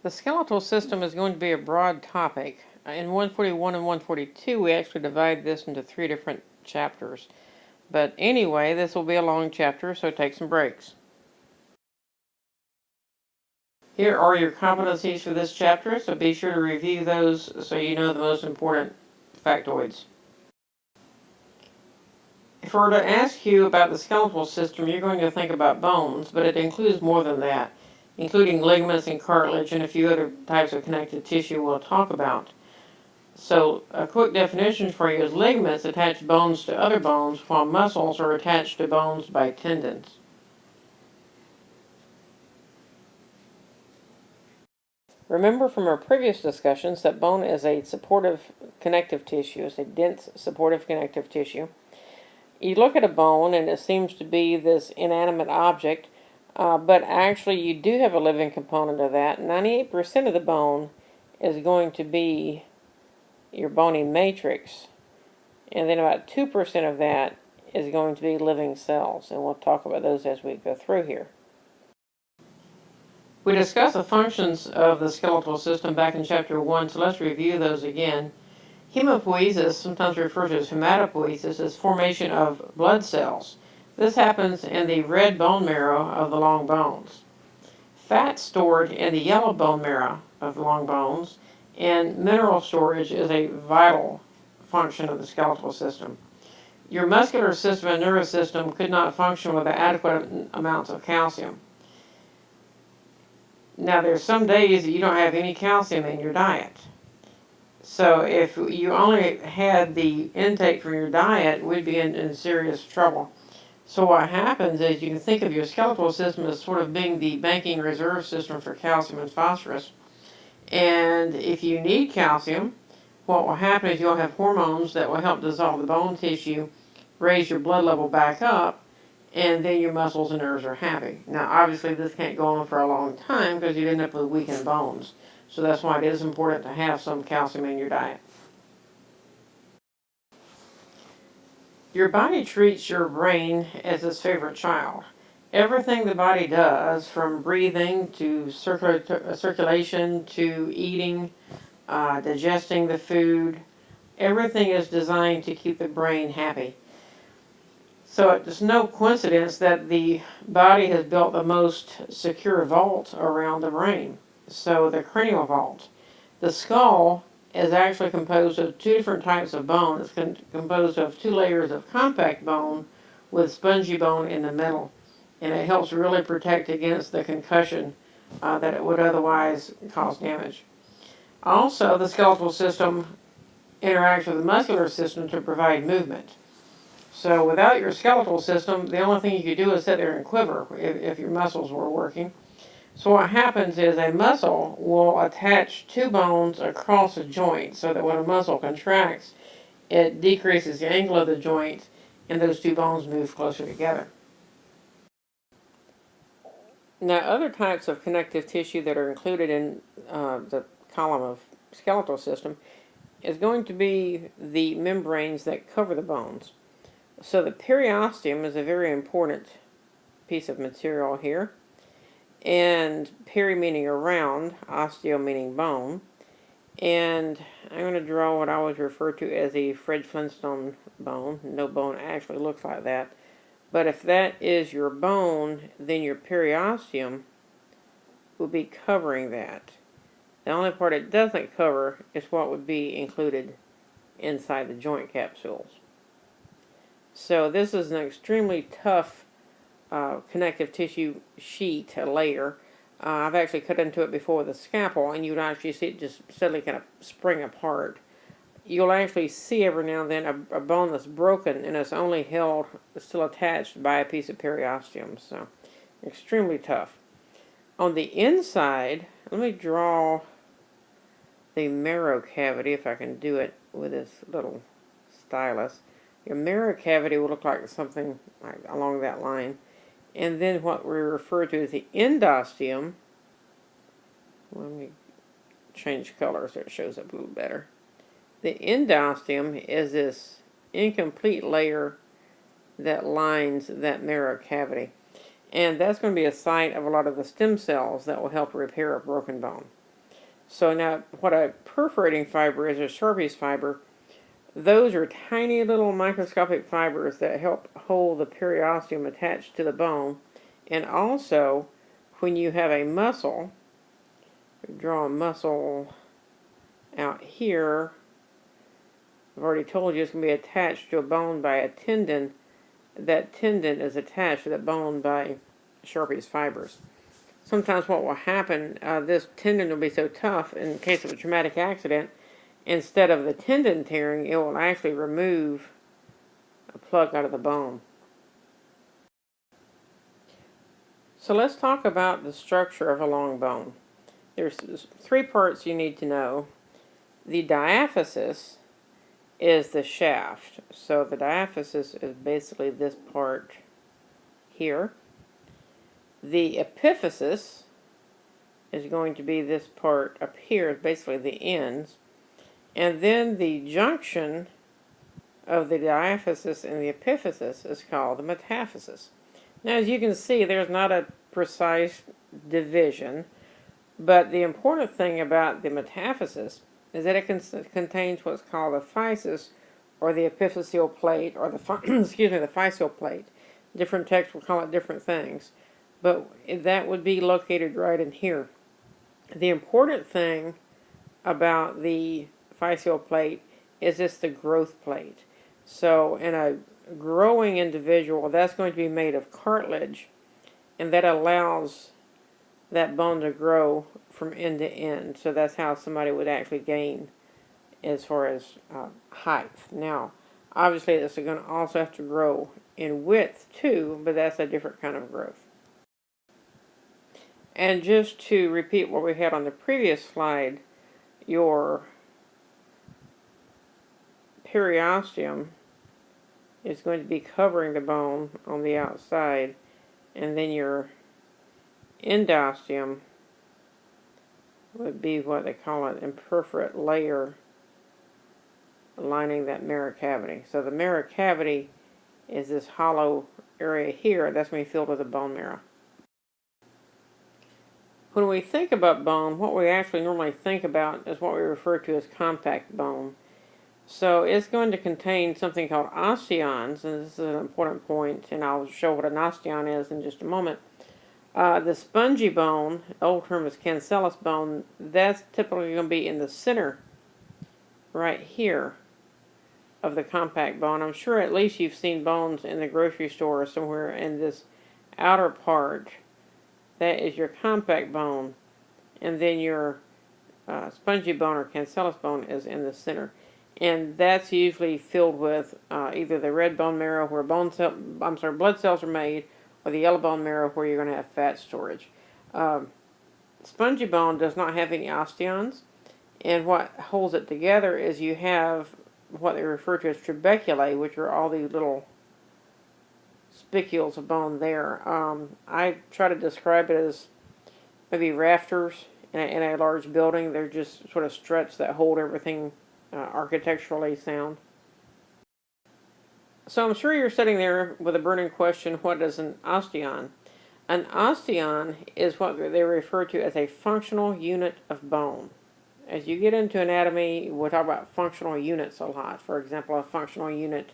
The skeletal system is going to be a broad topic. In 141 and 142, we actually divide this into 3 different chapters. But anyway, this will be a long chapter, so take some breaks. Here are your competencies for this chapter, so be sure to review those so you know the most important factoids. If I were to ask you about the skeletal system, you're going to think about bones, but it includes more than that, including ligaments and cartilage and a few other types of connective tissue we'll talk about. So a quick definition for you is ligaments attach bones to other bones, while muscles are attached to bones by tendons. Remember from our previous discussions that bone is a supportive connective tissue, it's a dense supportive connective tissue. You look at a bone and it seems to be this inanimate object, but actually you do have a living component of that. 98% of the bone is going to be your bony matrix, and then about 2% of that is going to be living cells, and we'll talk about those as we go through here. We discussed the functions of the skeletal system back in chapter 1, so let's review those again. Hemopoiesis, sometimes referred to as hematopoiesis, is formation of blood cells. This happens in the red bone marrow of the long bones. Fat stored in the yellow bone marrow of the long bones, and mineral storage is a vital function of the skeletal system. Your muscular system and nervous system could not function with adequate amounts of calcium. Now, there's some days that you don't have any calcium in your diet. So if you only had the intake from your diet, we'd be in serious trouble. So what happens is you can think of your skeletal system as sort of being the banking reserve system for calcium and phosphorus. And if you need calcium, what will happen is you'll have hormones that will help dissolve the bone tissue, raise your blood level back up, and then your muscles and nerves are happy. Now, obviously, this can't go on for a long time because you'd end up with weakened bones. So that's why it is important to have some calcium in your diet. Your body treats your brain as its favorite child. Everything the body does, from breathing to circulation to eating, digesting the food, everything is designed to keep the brain happy. So it's no coincidence that the body has built the most secure vault around the brain. So the cranial vault. The skull is actually composed of 2 different types of bone. It's composed of 2 layers of compact bone with spongy bone in the middle. And it helps really protect against the concussion that it would otherwise cause damage. Also, the skeletal system interacts with the muscular system to provide movement. So without your skeletal system, the only thing you could do is sit there and quiver if your muscles were working. So what happens is a muscle will attach 2 bones across a joint so that when a muscle contracts, it decreases the angle of the joint and those 2 bones move closer together. Now, other types of connective tissue that are included in the column of skeletal system is going to be the membranes that cover the bones. So the periosteum is a very important piece of material here. And peri meaning around, osteo meaning bone. And I'm going to draw what I always refer to as a Fred Flintstone bone. No bone actually looks like that. But if that is your bone, then your periosteum will be covering that. The only part it doesn't cover is what would be included inside the joint capsules. So this is an extremely tough connective tissue sheet, a layer. I've actually cut into it before with a scalpel, and you would actually see it just suddenly kind of spring apart. You'll actually see every now and then a bone that's broken, and it's only held, still attached by a piece of periosteum. So, extremely tough. On the inside, let me draw the marrow cavity, if I can do it with this little stylus. Your marrow cavity will look like something like along that line. And then what we refer to as the endosteum. Let me change color so it shows up a little better. The endosteum is this incomplete layer that lines that marrow cavity. And that's going to be a site of a lot of the stem cells that will help repair a broken bone. So now what a perforating fiber is, a Sharpie's fiber, those are tiny little microscopic fibers that help hold the periosteum attached to the bone. And also, when you have a muscle, draw a muscle out here, I've already told you it's going to be attached to a bone by a tendon. That tendon is attached to the bone by Sharpie's fibers. Sometimes what will happen, this tendon will be so tough in case of a traumatic accident, instead of the tendon tearing, it will actually remove a plug out of the bone. So let's talk about the structure of a long bone. There's 3 parts you need to know. The diaphysis is the shaft. So the diaphysis is basically this part here. The epiphysis is going to be this part up here, basically the ends. And then the junction of the diaphysis and the epiphysis is called the metaphysis. Now, as you can see, there's not a precise division, but the important thing about the metaphysis is that it contains what's called the physis, or the epiphyseal plate, or the the physeal plate. Different texts will call it different things, but that would be located right in here. The important thing about the physeal plate is it's the growth plate. So in a growing individual, that's going to be made of cartilage, and that allows that bone to grow from end to end. So that's how somebody would actually gain as far as height. Now, obviously, this is going to also have to grow in width too, but that's a different kind of growth. And just to repeat what we had on the previous slide, your periosteum is going to be covering the bone on the outside, and then your endosteum would be what they call an imperforate layer lining that marrow cavity. So the marrow cavity is this hollow area here that's going to be filled with the bone marrow. When we think about bone, what we actually normally think about is what we refer to as compact bone. So it's going to contain something called osteons, and this is an important point, and I'll show what an osteon is in just a moment. The spongy bone, the old term is cancellous bone, that's typically going to be in the center, right here, of the compact bone. I'm sure at least you've seen bones in the grocery store or somewhere in this outer part. That is your compact bone, and then your spongy bone or cancellous bone is in the center. And that's usually filled with either the red bone marrow where blood cells are made, or the yellow bone marrow where you're going to have fat storage. Spongy bone does not have any osteons, and what holds it together is you have what they refer to as trabeculae, which are all these little spicules of bone there. I try to describe it as maybe rafters in a large building. They're just sort of struts that hold everything architecturally sound. So I'm sure you're sitting there with a burning question, what is an osteon? An osteon is what they refer to as a functional unit of bone. As you get into anatomy, we'll talk about functional units a lot. For example, a functional unit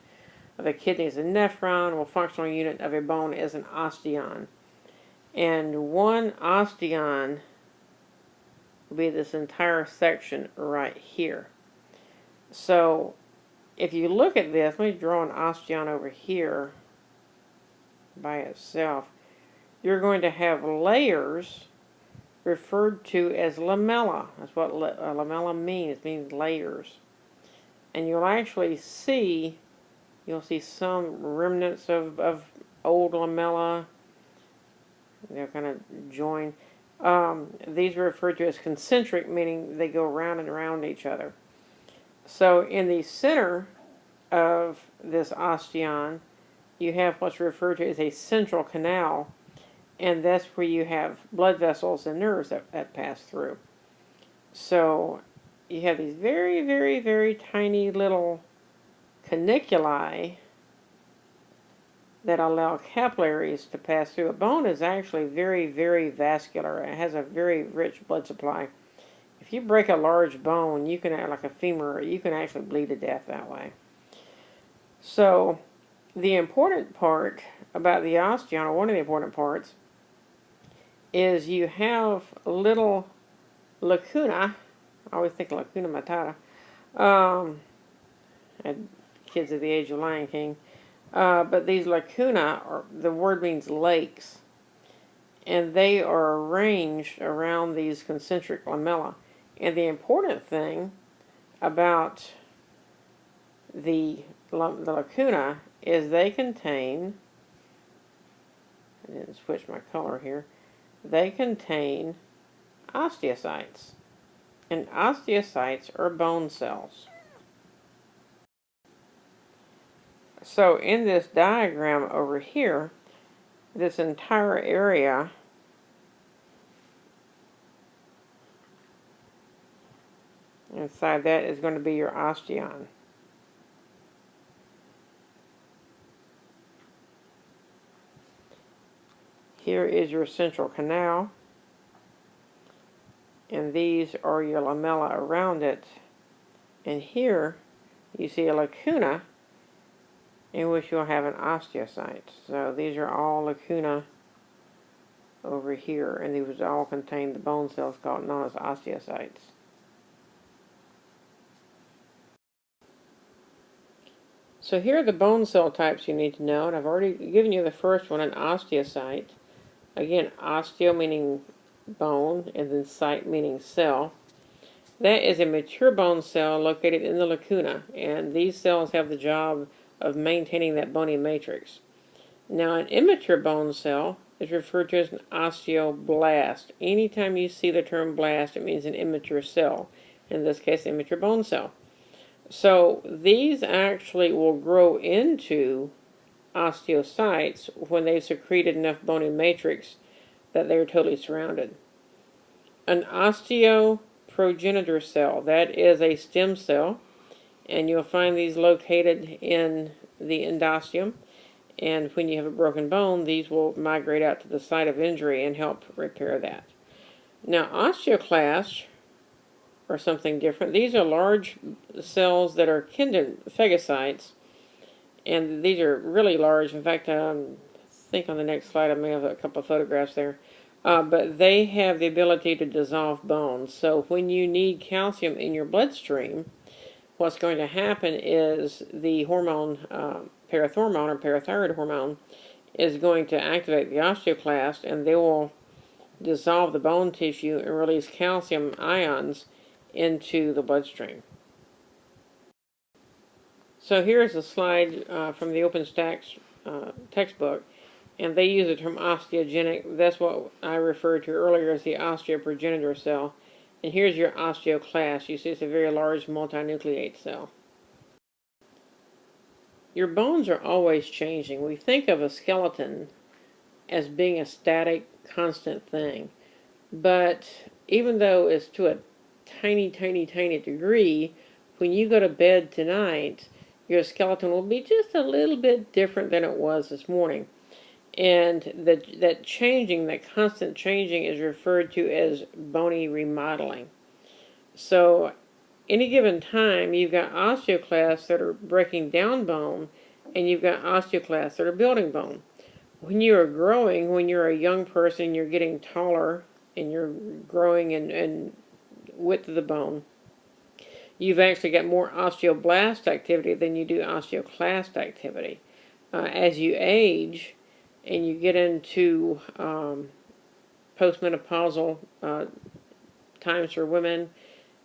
of a kidney is a nephron, a functional unit of a bone is an osteon. And one osteon will be this entire section right here. So if you look at this, let me draw an osteon over here by itself. You're going to have layers referred to as lamella. That's what lamella means. It means layers. And you'll actually see, some remnants of old lamella. They're kind of joined. These are referred to as concentric, meaning they go round and around each other. So in the center of this osteon, you have what's referred to as a central canal, and that's where you have blood vessels and nerves that pass through. So you have these very, very, very tiny little caniculi that allow capillaries to pass through. A bone is actually very, very vascular. It has a very rich blood supply. if you break a large bone, you can, like a femur, you can actually bleed to death that way. So the important part about the osteon, or one of the important parts, is you have a little lacuna. I always think lacuna matata. Had kids at the age of Lion King. But these lacuna, the word means lakes, and they are arranged around these concentric lamella. And the important thing about the lacuna is they contain, I didn't switch my color here, they contain osteocytes. And osteocytes are bone cells. So in this diagram over here, this entire area inside that is going to be your osteon. Here is your central canal, and these are your lamella around it. And here you see a lacuna in which you'll have an osteocyte. So these are all lacuna over here, and these all contain the bone cells known as osteocytes. So here are the bone cell types you need to know, and I've already given you the first one, an osteocyte. Again, osteo meaning bone, and then cyte meaning cell. That is a mature bone cell located in the lacuna, and these cells have the job of maintaining that bony matrix. Now, an immature bone cell is referred to as an osteoblast. Anytime you see the term blast, it means an immature cell. In this case, immature bone cell. So these actually will grow into osteocytes when they've secreted enough bony matrix that they're totally surrounded. An osteoprogenitor cell, that is a stem cell, and you'll find these located in the endosteum. And when you have a broken bone, these will migrate out to the site of injury and help repair that. Now, osteoclasts are something different. These are large cells that are kin to phagocytes, and these are really large. In fact, I think on the next slide I may have a couple of photographs there. But they have the ability to dissolve bones. So when you need calcium in your bloodstream, what's going to happen is the hormone, parathormone or parathyroid hormone, is going to activate the osteoclast, and they will dissolve the bone tissue and release calcium ions into the bloodstream. So here's a slide from the OpenStax textbook, and they use the term osteogenic. That's what I referred to earlier as the osteoprogenitor cell. And here's your osteoclast. You see it's a very large multinucleate cell. Your bones are always changing. We think of a skeleton as being a static, constant thing. But even though it's to a tiny, tiny, tiny degree, when you go to bed tonight, your skeleton will be just a little bit different than it was this morning. And that changing, that constant changing, is referred to as bony remodeling. So any given time, you've got osteoclasts that are breaking down bone, and you've got osteoclasts that are building bone. When you are growing, when you're a young person, you're getting taller, and you're growing in width of the bone, you've actually got more osteoblast activity than you do osteoclast activity. As you age, and you get into postmenopausal times for women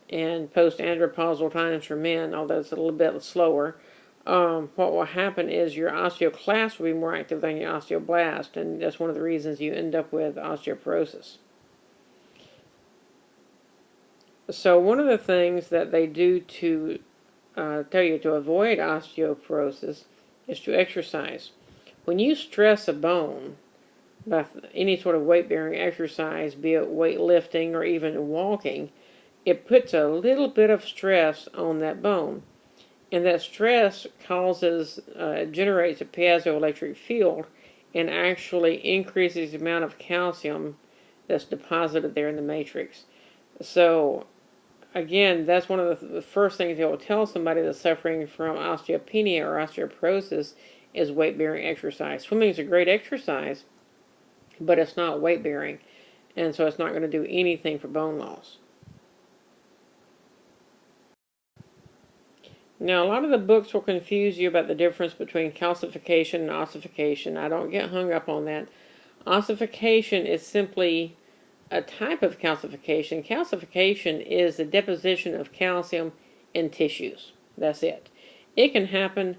and postandropausal times for men, although it's a little bit slower, what will happen is your osteoclast will be more active than your osteoblast, and that's one of the reasons you end up with osteoporosis. So one of the things that they do to tell you to avoid osteoporosis is to exercise. When you stress a bone by any sort of weight-bearing exercise, be it weightlifting or even walking, it puts a little bit of stress on that bone. And that stress generates a piezoelectric field and actually increases the amount of calcium that's deposited there in the matrix. So again, that's one of the first things they will tell somebody that's suffering from osteopenia or osteoporosis is weight-bearing exercise. Swimming is a great exercise, but it's not weight-bearing, and so it's not going to do anything for bone loss. Now, a lot of the books will confuse you about the difference between calcification and ossification. I don't get hung up on that. Ossification is simply a type of calcification. Calcification is the deposition of calcium in tissues. That's it. It can happen,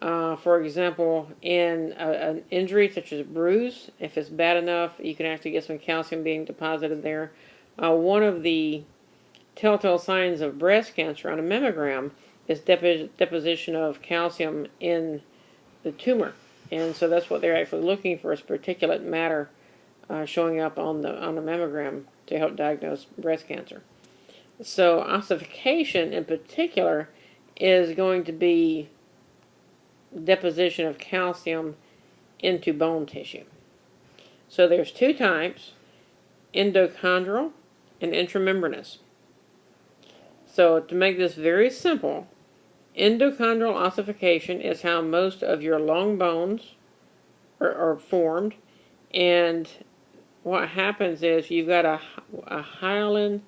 for example, in an injury such as a bruise. If it's bad enough, you can actually get some calcium being deposited there. One of the telltale signs of breast cancer on a mammogram is deposition of calcium in the tumor. And so that's what they're actually looking for, is particulate matter showing up on the mammogram to help diagnose breast cancer. So ossification in particular is going to be deposition of calcium into bone tissue. So there's two types, endochondral and intramembranous. So to make this very simple, endochondral ossification is how most of your long bones are formed, and what happens is you've got a hyaline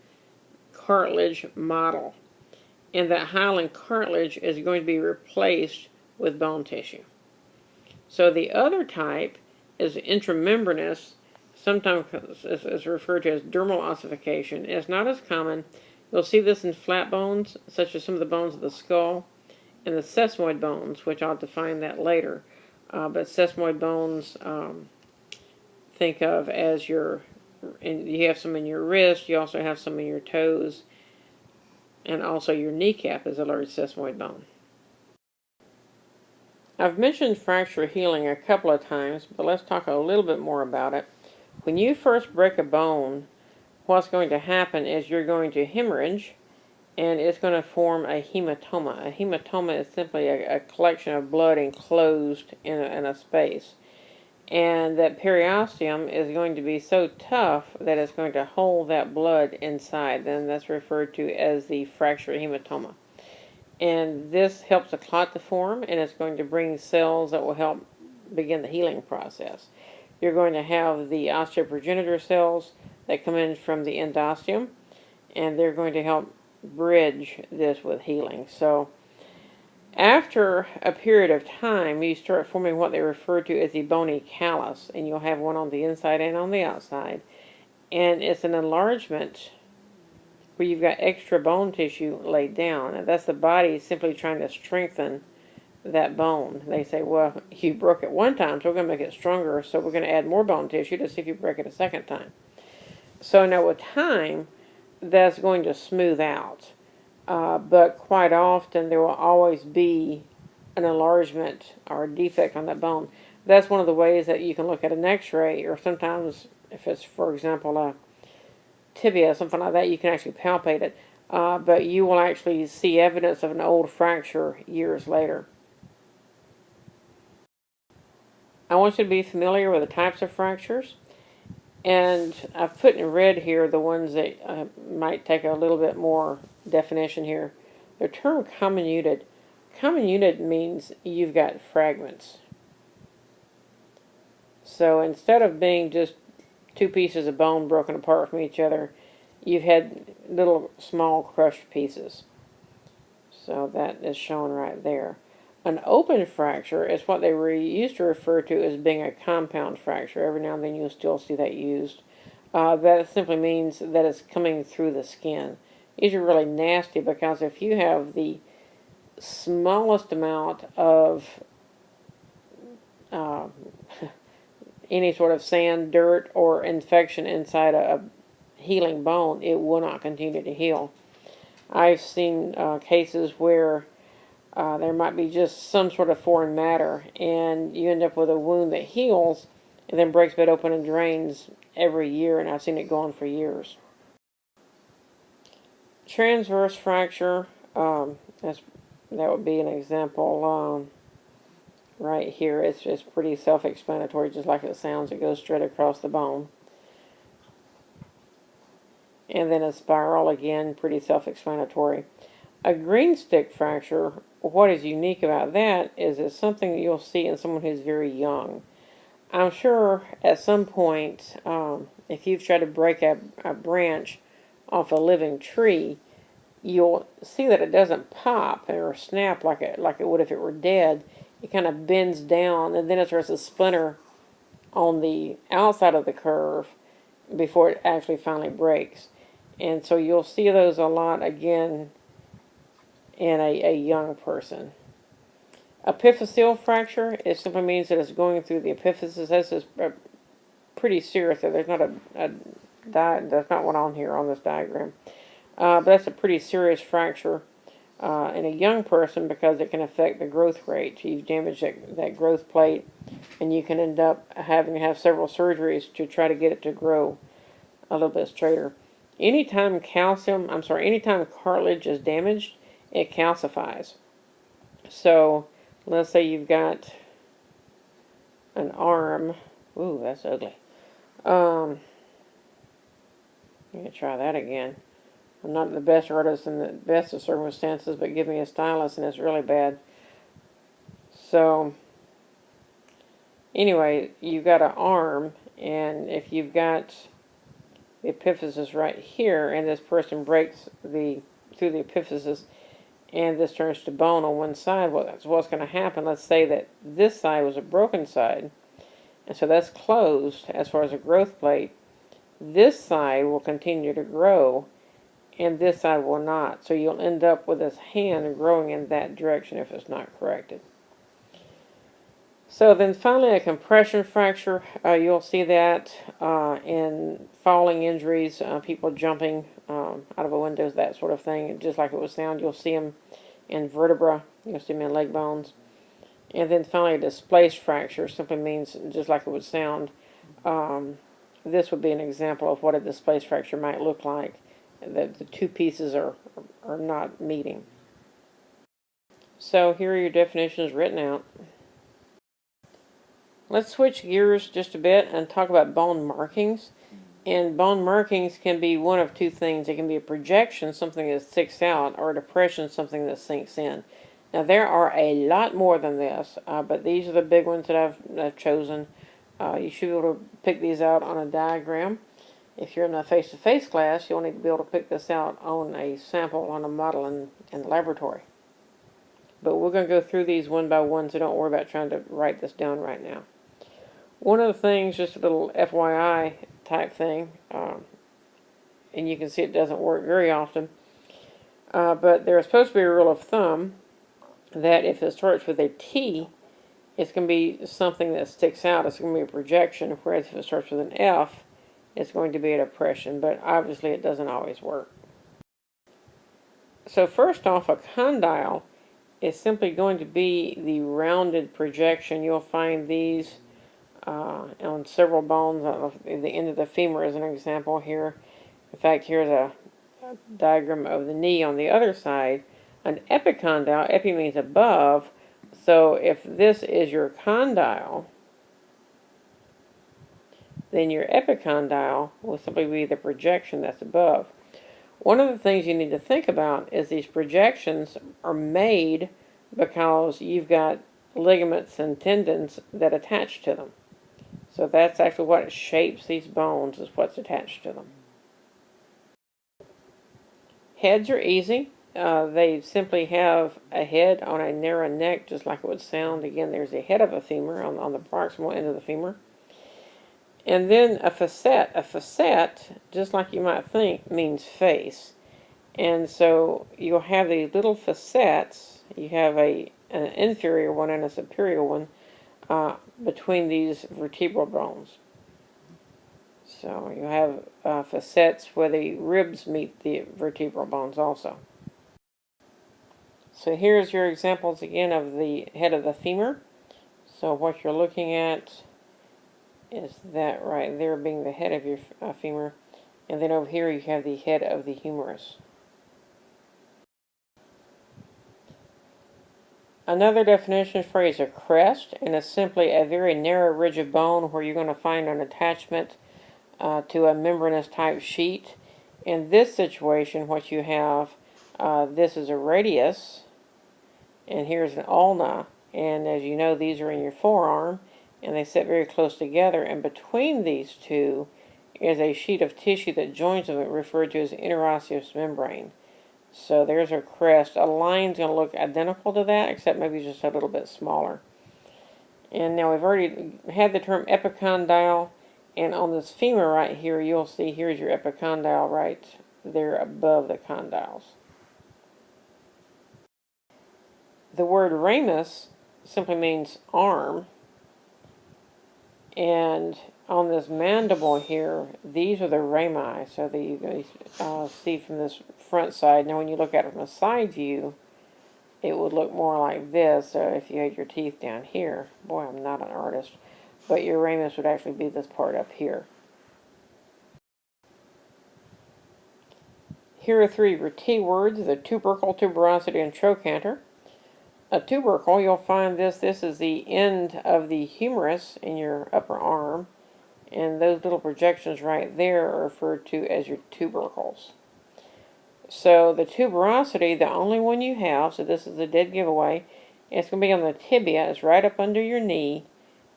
cartilage model, and that hyaline cartilage is going to be replaced with bone tissue. So the other type is intramembranous, sometimes is referred to as dermal ossification. It's not as common. You'll see this in flat bones, such as some of the bones of the skull, and the sesamoid bones, which I'll define that later. But sesamoid bones, think of as you have some in your wrist, you also have some in your toes, and also your kneecap is a large sesamoid bone. I've mentioned fracture healing a couple of times, but let's talk a little bit more about it. When you first break a bone, what's going to happen is you're going to hemorrhage, and it's going to form a hematoma. A hematoma is simply a collection of blood enclosed in a space. And that periosteum is going to be so tough that it's going to hold that blood inside. And that's referred to as the fracture hematoma. And this helps a clot to form, and it's going to bring cells that will help begin the healing process. You're going to have the osteoprogenitor cells that come in from the endosteum, and they're going to help bridge this with healing. So after a period of time, you start forming what they refer to as the bony callus, and you'll have one on the inside and on the outside. And it's an enlargement where you've got extra bone tissue laid down, and that's the body simply trying to strengthen that bone. They say, well, you broke it one time, so we're going to make it stronger, so we're going to add more bone tissue to see if you break it a second time. So now with time, that's going to smooth out. But quite often there will always be an enlargement or a defect on that bone. That's one of the ways that you can look at an x-ray, or sometimes if it's, for example, a tibia, something like that, you can actually palpate it. But you will actually see evidence of an old fracture years later. I want you to be familiar with the types of fractures. And I've put in red here the ones that might take a little bit more definition here. The term comminuted. Comminuted means you've got fragments. So instead of being just two pieces of bone broken apart from each other, you've had little small crushed pieces. So that is shown right there. An open fracture is what they used to refer to as being a compound fracture. Every now and then you'll still see that used. That simply means that it's coming through the skin. These are really nasty because if you have the smallest amount of any sort of sand, dirt, or infection inside a healing bone, it will not continue to heal. I've seen cases where there might be just some sort of foreign matter, and you end up with a wound that heals and then breaks back open and drains every year, and I've seen it go on for years. Transverse fracture, that would be an example right here. It's pretty self-explanatory, just like it sounds. It goes straight across the bone. and then a spiral, again, pretty self-explanatory. A green stick fracture, what is unique about that is it's something that you'll see in someone who's very young. I'm sure at some point, if you've tried to break a branch off a living tree, you'll see that it doesn't pop or snap like it would if it were dead. It kind of bends down, and then it starts to splinter on the outside of the curve before it actually finally breaks. And so you'll see those a lot again in a young person. Epiphyseal fracture, it simply means that it's going through the epiphysis. This is pretty serious. There's not there's not one on here on this diagram. But that's a pretty serious fracture in a young person because it can affect the growth rate. You've damaged that growth plate, and you can end up having to have several surgeries to try to get it to grow a little bit straighter. Anytime cartilage is damaged, it calcifies. So let's say you've got an arm. Ooh, that's ugly. Let me try that again. I'm not the best artist in the best of circumstances, but give me a stylus and it's really bad. So anyway, you've got an arm, and if you've got the epiphysis right here, and this person breaks through the epiphysis, and this turns to bone on one side, what's going to happen? Let's say that this side was a broken side, and so that's closed as far as a growth plate. This side will continue to grow, and this side will not. So you'll end up with this hand growing in that direction if it's not corrected. So then finally, a compression fracture. You'll see that in falling injuries, people jumping out of a window, that sort of thing, just like it would sound. You'll see them in vertebra. You'll see them in leg bones. And then finally, a displaced fracture simply means, just like it would sound, this would be an example of what a displaced fracture might look like. The two pieces are not meeting. So here are your definitions written out. Let's switch gears just a bit and talk about bone markings. And bone markings can be one of two things. It can be a projection, something that sticks out, or a depression, something that sinks in. Now there are a lot more than this, but these are the big ones that I've chosen. You should be able to pick these out on a diagram. If you're in a face-to-face class, you'll need to be able to pick this out on a sample, on a model in the laboratory. But we're going to go through these one by one, so don't worry about trying to write this down right now. One of the things, just a little FYI type thing, and you can see it doesn't work very often, but there's supposed to be a rule of thumb that if it starts with a T, it's going to be something that sticks out. It's going to be a projection, whereas if it starts with an F, it's going to be a depression, but obviously it doesn't always work. So first off, a condyle is simply going to be the rounded projection. You'll find these on several bones. The end of the femur is an example here. In fact, here's a diagram of the knee on the other side. An epicondyle, epi means above, so if this is your condyle, then your epicondyle will simply be the projection that's above. One of the things you need to think about is these projections are made because you've got ligaments and tendons that attach to them. So that's actually what shapes these bones, is what's attached to them. Heads are easy. They simply have a head on a narrow neck, just like it would sound. Again, there's the head of a femur on the proximal end of the femur. And then a facet. A facet, just like you might think, means face. And so you'll have these little facets. You have an inferior one and a superior one between these vertebral bones. So you have facets where the ribs meet the vertebral bones also. So here's your examples again of the head of the femur. So what you're looking at is that right there being the head of your femur. And then over here you have the head of the humerus. Another definition for you is a crest, and it's simply a very narrow ridge of bone where you're going to find an attachment to a membranous type sheet. In this situation, what you have, this is a radius, and here's an ulna. And as you know, these are in your forearm, and they sit very close together. And between these two is a sheet of tissue that joins them, referred to as interosseous membrane. So there's our crest. A line's going to look identical to that, except maybe just a little bit smaller. And now we've already had the term epicondyle, and on this femur right here, you'll see here's your epicondyle right there above the condyles. The word ramus simply means arm, and on this mandible here, these are the rami, so that you can see from this front side. Now when you look at it from a side view, it would look more like this. So if you had your teeth down here, boy, I'm not an artist, but your ramus would actually be this part up here. Here are three T words: the tubercle, tuberosity, and trochanter. A tubercle, you'll find this is the end of the humerus in your upper arm, and those little projections right there are referred to as your tubercles. So the tuberosity, the only one you have, so this is a dead giveaway, it's going to be on the tibia. It's right up under your knee.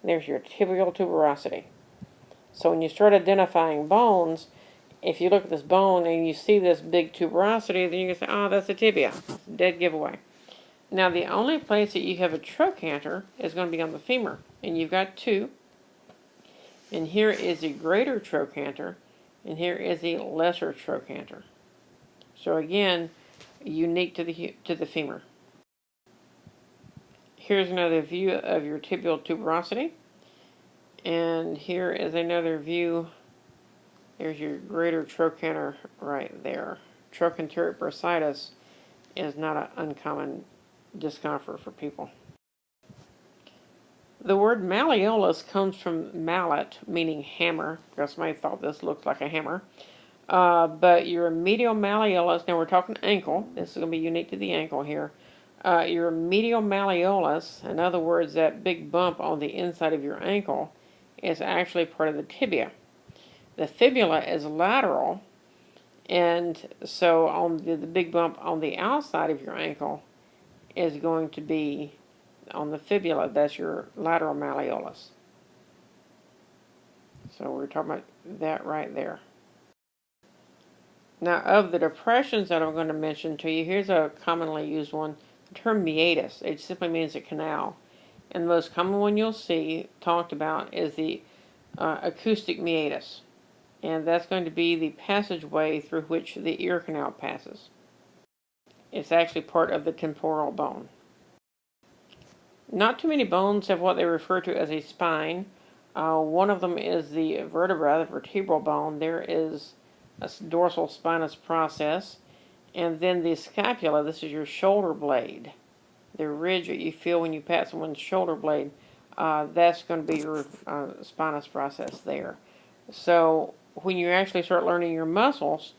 There's your tibial tuberosity. So when you start identifying bones, if you look at this bone and you see this big tuberosity, then you can say, oh, that's a tibia. Dead giveaway. Now the only place that you have a trochanter is going to be on the femur. And you've got two. And here is the greater trochanter, and here is the lesser trochanter. So again, unique to the femur. Here's another view of your tibial tuberosity, and here is another view. There's your greater trochanter right there. Trochanteric bursitis is not an uncommon discomfort for people. The word malleolus comes from mallet, meaning hammer, because somebody thought this looked like a hammer. But your medial malleolus, now we're talking ankle, this is going to be unique to the ankle here. Your medial malleolus, in other words, that big bump on the inside of your ankle, is actually part of the tibia. The fibula is lateral, and so on the big bump on the outside of your ankle is going to be on the fibula. That's your lateral malleolus. So we're talking about that right there. Now, of the depressions that I'm going to mention to you, here's a commonly used one. The term meatus. It simply means a canal. And the most common one you'll see talked about is the acoustic meatus. And that's going to be the passageway through which the ear canal passes. It's actually part of the temporal bone. Not too many bones have what they refer to as a spine. One of them is the vertebra, the vertebral bone. There is a dorsal spinous process. And then the scapula, this is your shoulder blade. The ridge that you feel when you pat someone's shoulder blade, that's going to be your spinous process there. So when you actually start learning your muscles,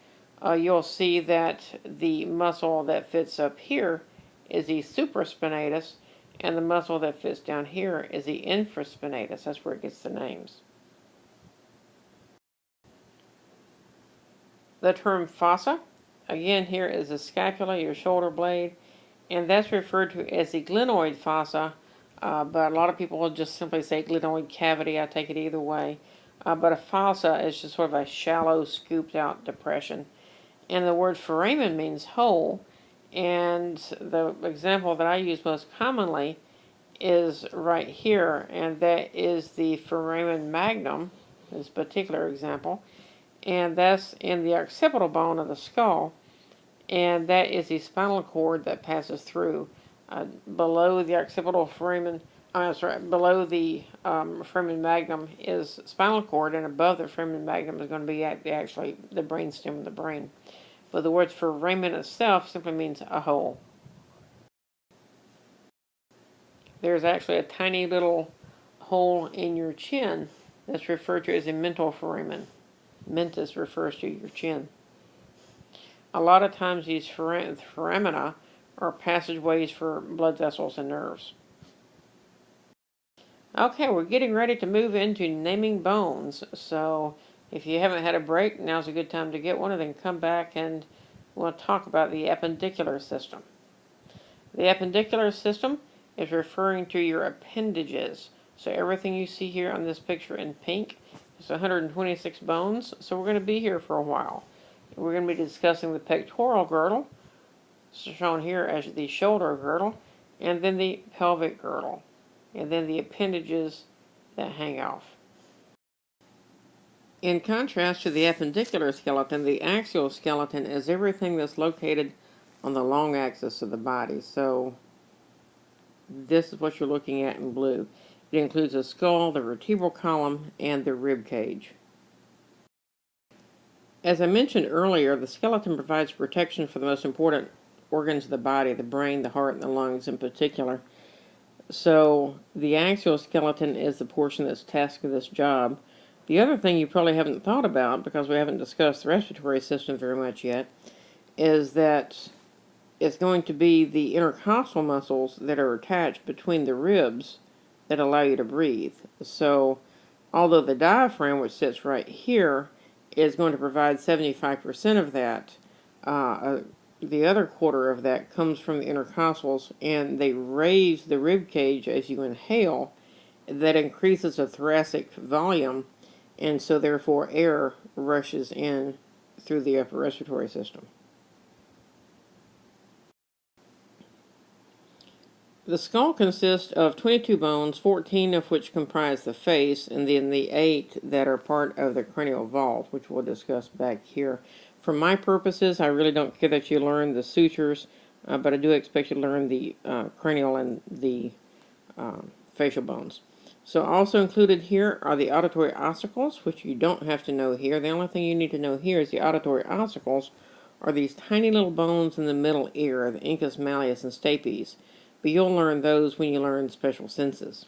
you'll see that the muscle that fits up here is the supraspinatus, and the muscle that fits down here is the infraspinatus. That's where it gets the names. The term fossa, again, here is the scapula, your shoulder blade, and that's referred to as the glenoid fossa, but a lot of people will just simply say glenoid cavity. I take it either way. But a fossa is just sort of a shallow, scooped out depression. And the word foramen means hole, and the example that I use most commonly is right here, and that is the foramen magnum, this particular example, and that's in the occipital bone of the skull, and that is the spinal cord that passes through. Below the occipital foramen, below the foramen magnum is spinal cord, and above the foramen magnum is going to be actually the brainstem of the brain. But the word foramen itself simply means a hole. There's actually a tiny little hole in your chin that's referred to as a mental foramen. Mentis refers to your chin. A lot of times these foramina are passageways for blood vessels and nerves. Okay, we're getting ready to move into naming bones. So If you haven't had a break, now's a good time to get one, and then come back and we'll talk about the appendicular system. The appendicular system is referring to your appendages. So everything you see here on this picture in pink is 126 bones. So we're going to be here for a while. We're going to be discussing the pectoral girdle, shown here as the shoulder girdle, and then the pelvic girdle, and then the appendages that hang off. In contrast to the appendicular skeleton, the axial skeleton is everything that's located on the long axis of the body. So this is what you're looking at in blue. It includes the skull, the vertebral column, and the rib cage. As I mentioned earlier, the skeleton provides protection for the most important organs of the body, the brain, the heart, and the lungs in particular. So the axial skeleton is the portion that's tasked with this job. The other thing you probably haven't thought about, because we haven't discussed the respiratory system very much yet, is that it's going to be the intercostal muscles that are attached between the ribs that allow you to breathe. So although the diaphragm, which sits right here, is going to provide 75% of that, the other quarter of that comes from the intercostals, and they raise the rib cage as you inhale. That increases the thoracic volume, and so therefore air rushes in through the upper respiratory system. The skull consists of 22 bones, 14 of which comprise the face, and then the 8 that are part of the cranial vault, which we'll discuss back here. For my purposes, I really don't care that you learn the sutures, but I do expect you to learn the cranial and the facial bones. So also included here are the auditory ossicles, which you don't have to know here. The only thing you need to know here is the auditory ossicles are these tiny little bones in the middle ear, the incus malleus and stapes. But you'll learn those when you learn special senses.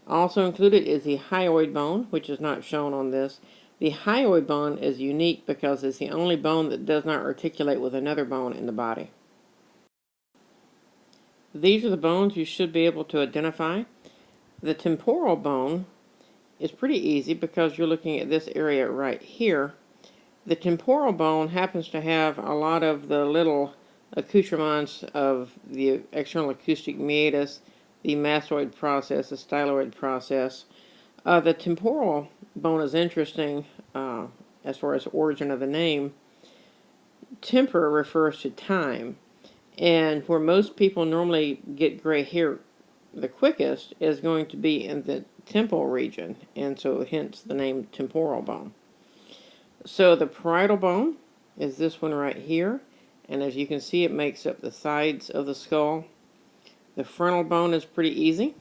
Also included is the hyoid bone, which is not shown on this. The hyoid bone is unique because it's the only bone that does not articulate with another bone in the body. These are the bones you should be able to identify. The temporal bone is pretty easy because you're looking at this area right here. The temporal bone happens to have a lot of the little accoutrements of the external acoustic meatus, the mastoid process, the styloid process. The temporal bone is interesting as far as the origin of the name. Temper refers to time, and where most people normally get gray hair the quickest is going to be in the temple region, and so hence the name temporal bone. So the parietal bone is this one right here, and as you can see, it makes up the sides of the skull. The frontal bone is pretty easy.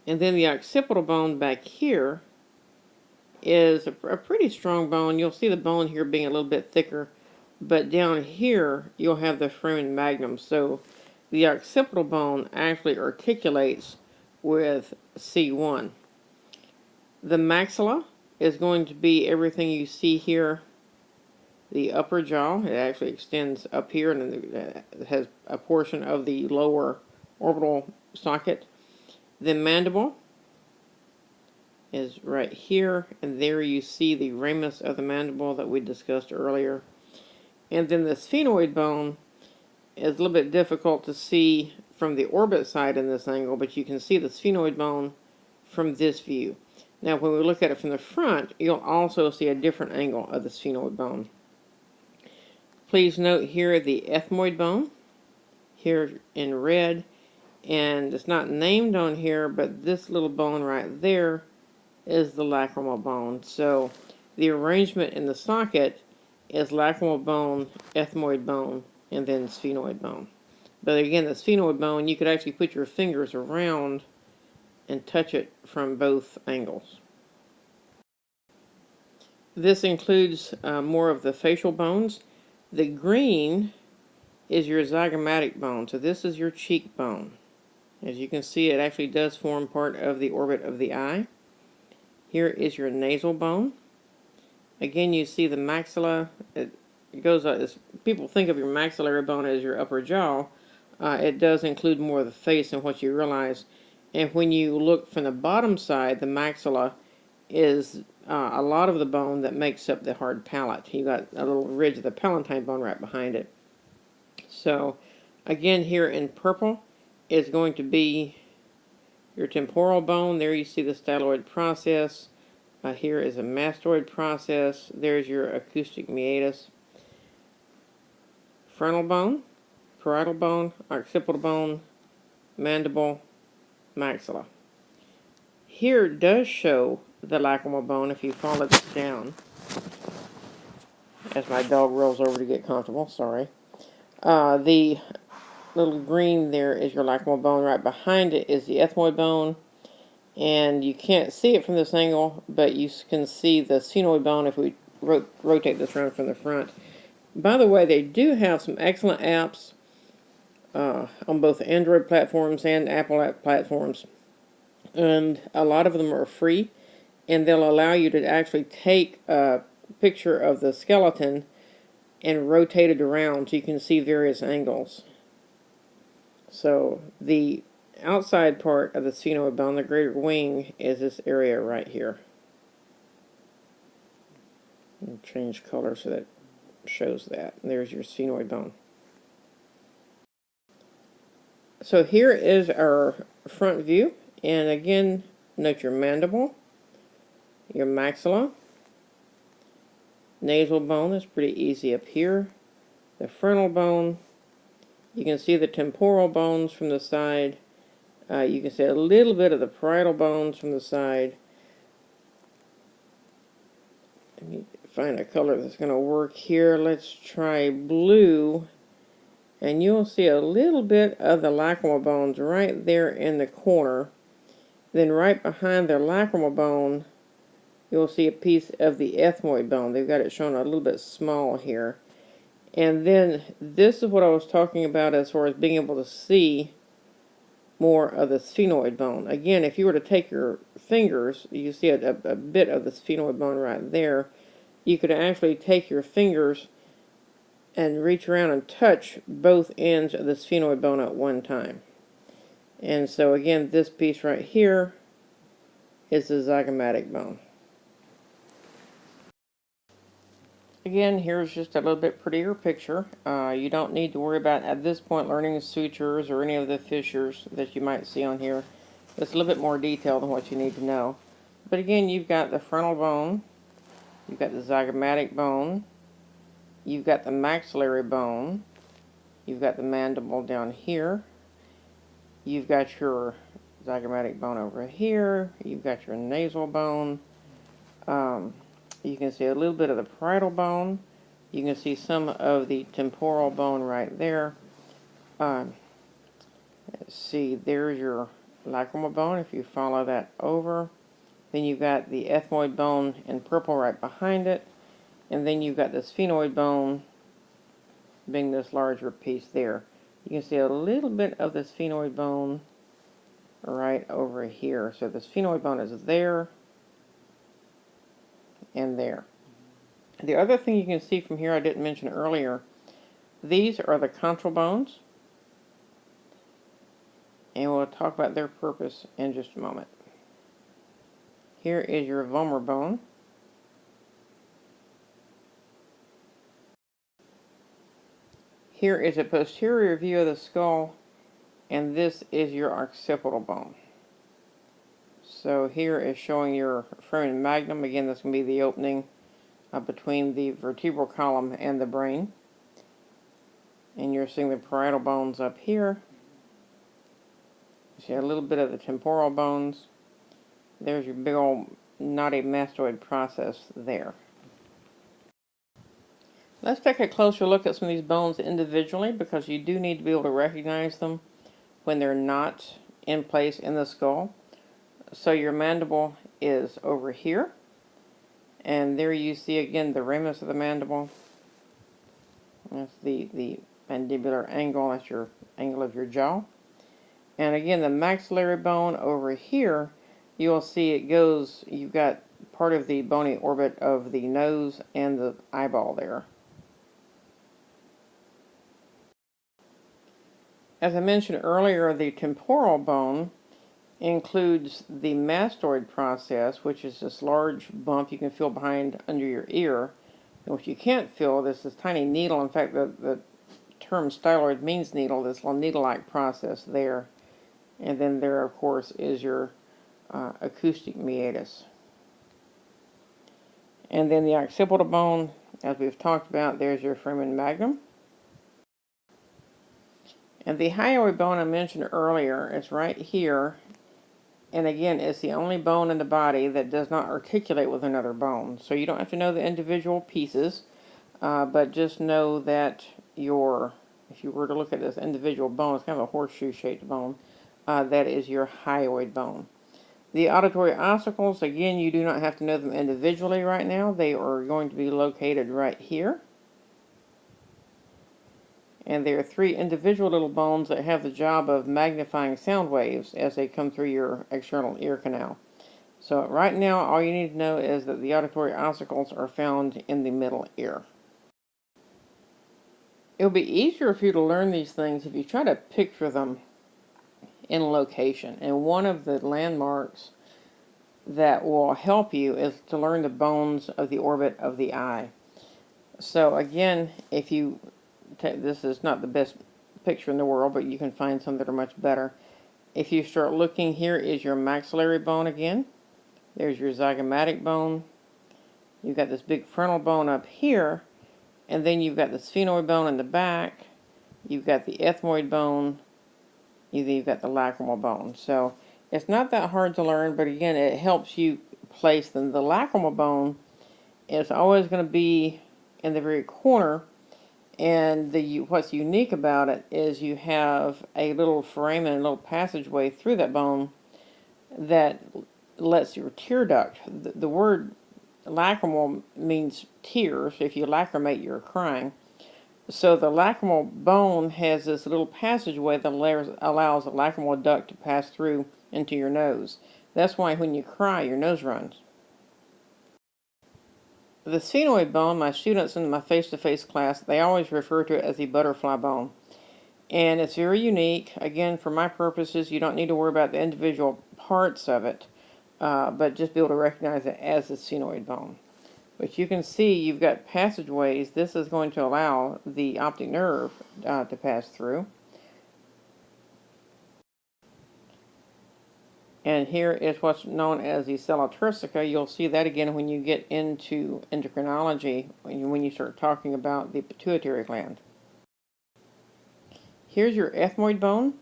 And then the occipital bone back here is a pretty strong bone. You'll see the bone here being a little bit thicker, but down here you'll have the foramen magnum. So the occipital bone actually articulates with C1. The maxilla is going to be everything you see here. The upper jaw, it actually extends up here, and it has a portion of the lower orbital socket. The mandible is right here, and there you see the ramus of the mandible that we discussed earlier. And then the sphenoid bone is a little bit difficult to see from the orbit side in this angle, but you can see the sphenoid bone from this view. Now, when we look at it from the front, you'll also see a different angle of the sphenoid bone. Please note here the ethmoid bone, here in red, and it's not named on here, but this little bone right there is the lacrimal bone. So the arrangement in the socket is lacrimal bone, ethmoid bone, and then sphenoid bone. But again, the sphenoid bone, you could actually put your fingers around and touch it from both angles. This includes more of the facial bones. The green is your zygomatic bone, so this is your cheekbone. As you can see, it actually does form part of the orbit of the eye. Here is your nasal bone. Again, you see the maxilla. It goes as people think of your maxillary bone as your upper jaw. It does include more of the face than what you realize. And when you look from the bottom side, the maxilla is a lot of the bone that makes up the hard palate. You got a little ridge of the palatine bone right behind it. So, again, here in purple is going to be your temporal bone. There you see the styloid process. Here is a mastoid process. There's your acoustic meatus. Frontal bone, parietal bone, occipital bone, mandible, maxilla. Here it does show the lacrimal bone if you follow this down. As my dog rolls over to get comfortable, sorry. The little green there is your lacrimal bone. Right behind it is the ethmoid bone. And you can't see it from this angle, but you can see the sphenoid bone if we rotate this around from the front. By the way, they do have some excellent apps on both Android platforms and Apple platforms. And a lot of them are free, and they'll allow you to actually take a picture of the skeleton and rotate it around so you can see various angles. So the outside part of the sphenoid bone, the greater wing, is this area right here. I'll change color so that shows that. And there's your sphenoid bone. So here is our front view, and again, note your mandible, your maxilla, nasal bone is pretty easy up here, the frontal bone. You can see the temporal bones from the side. You can see a little bit of the parietal bones from the side. I need to find a color that's going to work here. Let's try blue. And you'll see a little bit of the lacrimal bones right there in the corner. Then right behind the lacrimal bone, you'll see a piece of the ethmoid bone. They've got it shown a little bit small here. And then this is what I was talking about as far as being able to see more of the sphenoid bone. Again, if you were to take your fingers, you see a bit of the sphenoid bone right there. You could actually take your fingers and reach around and touch both ends of the sphenoid bone at one time. And so again, this piece right here is the zygomatic bone. Again, here's just a little bit prettier picture. You don't need to worry about, at this point, learning sutures or any of the fissures that you might see on here. It's a little bit more detailed than what you need to know. But again, you've got the frontal bone, you've got the zygomatic bone, you've got the maxillary bone, you've got the mandible down here, you've got your zygomatic bone over here, you've got your nasal bone. You can see a little bit of the parietal bone. You can see some of the temporal bone right there. Let's see, there's your lacrimal bone if you follow that over. Then you've got the ethmoid bone in purple right behind it. And then you've got the sphenoid bone being this larger piece there. You can see a little bit of the sphenoid bone right over here. So the sphenoid bone is there and there. The other thing you can see from here I didn't mention earlier, these are the contral bones, and we'll talk about their purpose in just a moment. Here is your vomer bone. Here is a posterior view of the skull, and this is your occipital bone. So here is showing your foramen magnum. Again, that's going to be the opening between the vertebral column and the brain. And you're seeing the parietal bones up here. You see a little bit of the temporal bones. There's your big old knotty mastoid process there. Let's take a closer look at some of these bones individually, because you do need to be able to recognize them when they're not in place in the skull. So your mandible is over here, and there you see again the ramus of the mandible. That's the mandibular angle, that's your angle of your jaw. And again, the maxillary bone over here, you'll see it goes, you've got part of the bony orbit of the nose and the eyeball there. As I mentioned earlier, the temporal bone includes the mastoid process, which is this large bump you can feel behind under your ear. And what you can't feel, this tiny needle. In fact, the term styloid means needle, this little needle-like process there. And then there, of course, is your acoustic meatus. And then the occipital bone, as we've talked about, there's your foramen magnum. And the hyoid bone I mentioned earlier is right here. And again, it's the only bone in the body that does not articulate with another bone. So you don't have to know the individual pieces, but just know that if you were to look at this individual bone, it's kind of a horseshoe-shaped bone, that is your hyoid bone. The auditory ossicles, again, you do not have to know them individually right now. They are going to be located right here. And there are 3 individual little bones that have the job of magnifying sound waves as they come through your external ear canal. So right now, all you need to know is that the auditory ossicles are found in the middle ear. It'll be easier for you to learn these things if you try to picture them in location. And one of the landmarks that will help you is to learn the bones of the orbit of the eye. So again, if you this is not the best picture in the world, but you can find some that are much better. If you start looking, here is your maxillary bone again. There's your zygomatic bone. You've got this big frontal bone up here, and then you've got the sphenoid bone in the back. You've got the ethmoid bone. You've got the lacrimal bone. So it's not that hard to learn, but again, it helps you place them. The lacrimal bone is always going to be in the very corner. And what's unique about it is you have a little foramen, a little passageway through that bone that lets your tear duct. The word lacrimal means tears. If you lacrimate, you're crying. So the lacrimal bone has this little passageway that allows the lacrimal duct to pass through into your nose. That's why when you cry, your nose runs. The sphenoid bone, my students in my face-to-face class, they always refer to it as the butterfly bone. And it's very unique. Again, for my purposes, you don't need to worry about the individual parts of it, but just be able to recognize it as the sphenoid bone. But you can see you've got passageways. This is going to allow the optic nerve to pass through. And here is what's known as the sella turcica. You'll see that again when you get into endocrinology, when you start talking about the pituitary gland. Here's your ethmoid bone.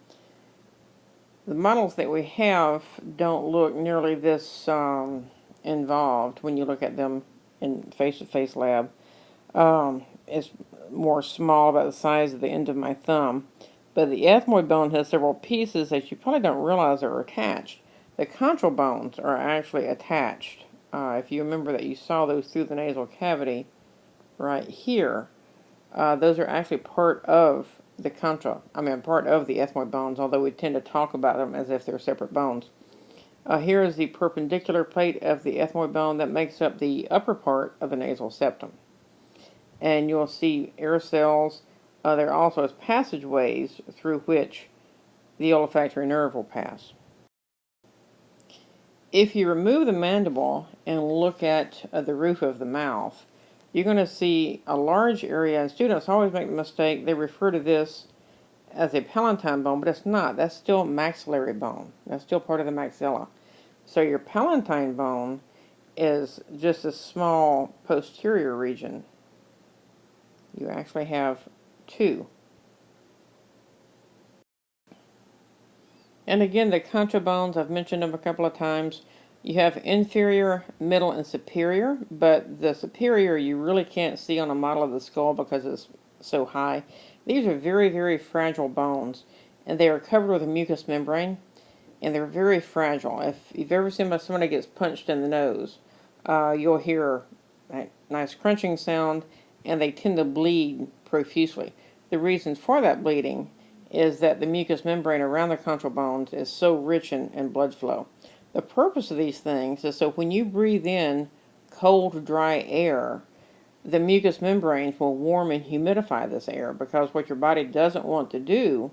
The models that we have don't look nearly this involved when you look at them in face-to-face lab. It's more small, about the size of the end of my thumb. But the ethmoid bone has several pieces that you probably don't realize are attached. The contral bones are actually attached. If you remember that you saw those through the nasal cavity right here, those are actually part of the part of the ethmoid bones, although we tend to talk about them as if they're separate bones. Here is the perpendicular plate of the ethmoid bone that makes up the upper part of the nasal septum. And you'll see air cells. There also is passageways through which the olfactory nerve will pass. If you remove the mandible and look at the roof of the mouth, you're going to see a large area, and students always make the mistake, they refer to this as a palatine bone, but it's not. That's still maxillary bone. That's still part of the maxilla. So your palatine bone is just a small posterior region. You actually have 2. And again, the concha bones, I've mentioned them a couple of times. You have inferior, middle, and superior, but the superior you really can't see on a model of the skull because it's so high. These are very, very fragile bones, and they are covered with a mucous membrane, and they're very fragile. If you've ever seen somebody gets punched in the nose, you'll hear a nice crunching sound, and they tend to bleed profusely. The reason for that bleeding is that the mucous membrane around the contral bones is so rich in blood flow. The purpose of these things is so when you breathe in cold, dry air, the mucous membranes will warm and humidify this air, because what your body doesn't want to do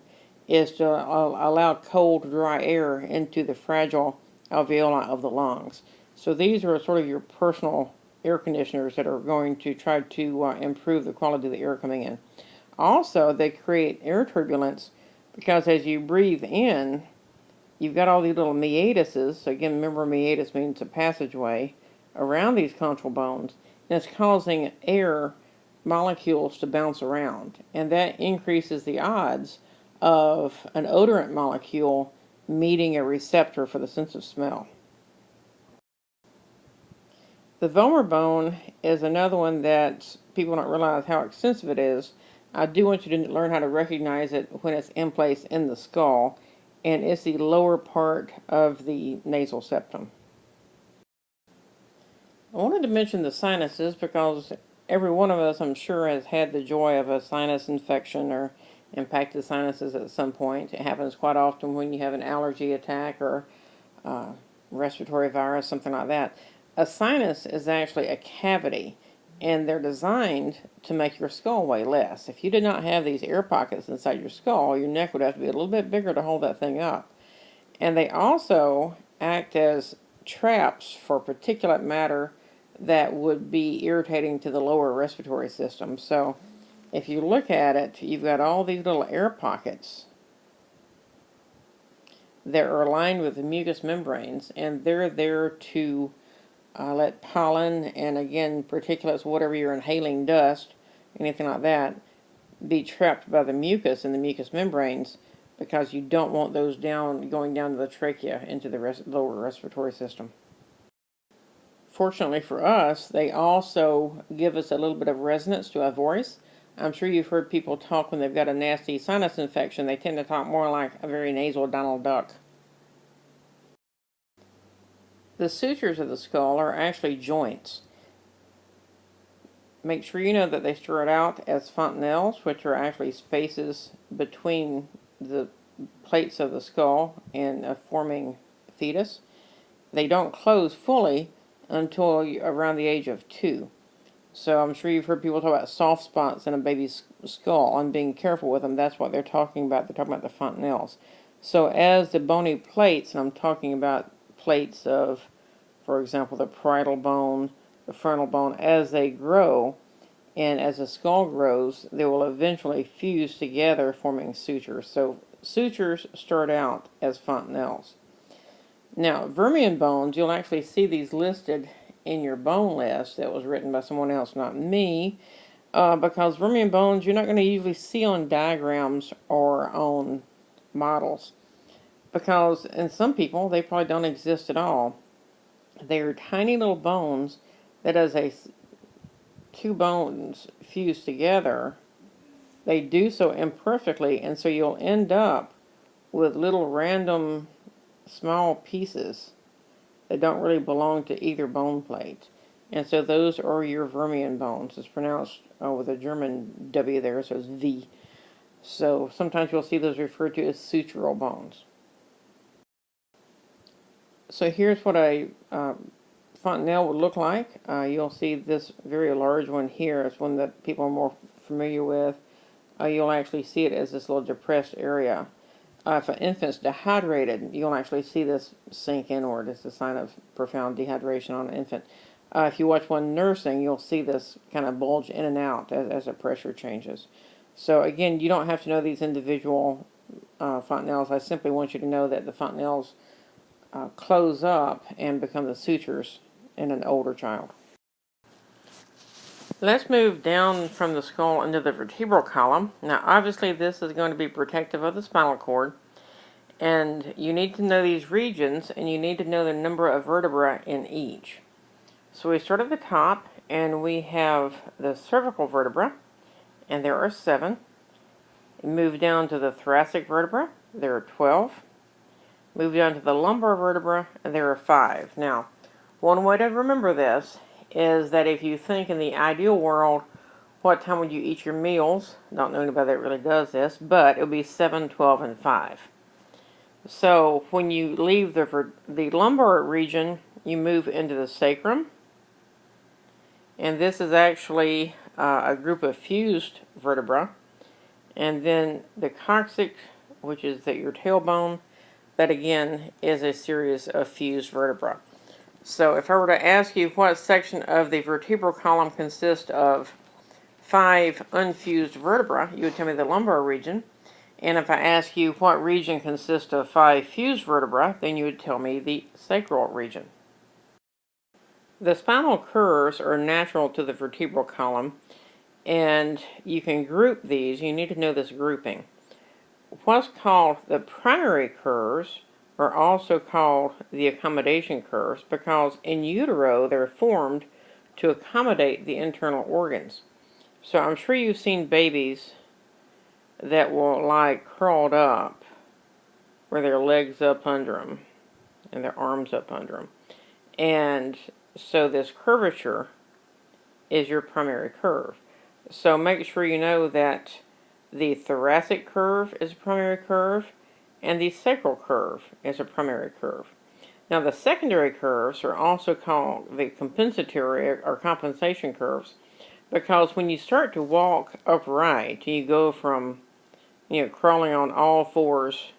is to allow cold, dry air into the fragile alveoli of the lungs. So these are sort of your personal air conditioners that are going to try to improve the quality of the air coming in. Also, they create air turbulence because as you breathe in, you've got all these little meatises. So again, remember meatus means a passageway around these conchal bones, and it's causing air molecules to bounce around, and that increases the odds of an odorant molecule meeting a receptor for the sense of smell. The vomer bone is another one that people don't realize how extensive it is. I do want you to learn how to recognize it when it's in place in the skull, and it's the lower part of the nasal septum. I wanted to mention the sinuses because every one of us, I'm sure, has had the joy of a sinus infection or impacted sinuses at some point. It happens quite often when you have an allergy attack or respiratory virus, something like that. A sinus is actually a cavity, and they're designed to make your skull weigh less. If you did not have these air pockets inside your skull, your neck would have to be a little bit bigger to hold that thing up. And they also act as traps for particulate matter that would be irritating to the lower respiratory system. So if you look at it, you've got all these little air pockets that are aligned with the mucous membranes, and they're there to let pollen and, again, particulates, whatever you're inhaling, dust, anything like that, be trapped by the mucus in the mucous membranes, because you don't want those going down to the trachea into the lower respiratory system. Fortunately for us, they also give us a little bit of resonance to our voice. I'm sure you've heard people talk when they've got a nasty sinus infection. They tend to talk more like a very nasal Donald Duck. The sutures of the skull are actually joints. Make sure you know that they start out as fontanelles, which are actually spaces between the plates of the skull and a forming fetus. They don't close fully until around the age of 2. So I'm sure you've heard people talk about soft spots in a baby's skull and being careful with them. That's what they're talking about. They're talking about the fontanelles. So as the bony plates, and I'm talking about plates of, for example, the parietal bone, the frontal bone, as they grow, and as the skull grows, they will eventually fuse together, forming sutures. So sutures start out as fontanelles. Now, vermian bones, you'll actually see these listed in your bone list that was written by someone else, not me, because vermian bones you're not going to usually see on diagrams or on models, because in some people they probably don't exist at all. They're tiny little bones that, as two bones fuse together, they do so imperfectly, and so you'll end up with little random small pieces that don't really belong to either bone plate. And so those are your vermian bones. It's pronounced with a German W there, so it's V. So sometimes you'll see those referred to as sutural bones. So here's what a fontanelle would look like. You'll see this very large one here. It's one that people are more familiar with. You'll actually see it as this little depressed area. If an infant's dehydrated, you'll actually see this sink inward. It's a sign of profound dehydration on an infant. If you watch one nursing, you'll see this kind of bulge in and out as the pressure changes. So again, you don't have to know these individual fontanelles. I simply want you to know that the fontanelles close up and become the sutures in an older child. Let's move down from the skull into the vertebral column. Now, obviously, this is going to be protective of the spinal cord, and you need to know these regions, and you need to know the number of vertebrae in each. So we start at the top, and we have the cervical vertebra, and there are 7. Move down to the thoracic vertebra, there are 12. Move down to the lumbar vertebra, and there are 5. Now, one way to remember this is that if you think in the ideal world, what time would you eat your meals? Don't know anybody that really does this, but it would be 7, 12, and 5. So when you leave the lumbar region, you move into the sacrum, and this is actually a group of fused vertebrae. And then the coccyx which is your tailbone. That again is a series of fused vertebrae. So if I were to ask you what section of the vertebral column consists of 5 unfused vertebrae, you would tell me the lumbar region. And if I ask you what region consists of 5 fused vertebrae, then you would tell me the sacral region. The spinal curves are natural to the vertebral column, and you can group these. You need to know this grouping. What's called the primary curves are also called the accommodation curves because in utero they're formed to accommodate the internal organs. So I'm sure you've seen babies that will lie curled up where their legs up under them and their arms up under them. And so this curvature is your primary curve. So make sure you know that the thoracic curve is a primary curve and the sacral curve is a primary curve. Now the secondary curves are also called the compensatory or compensation curves because when you start to walk upright, you go from crawling on all fours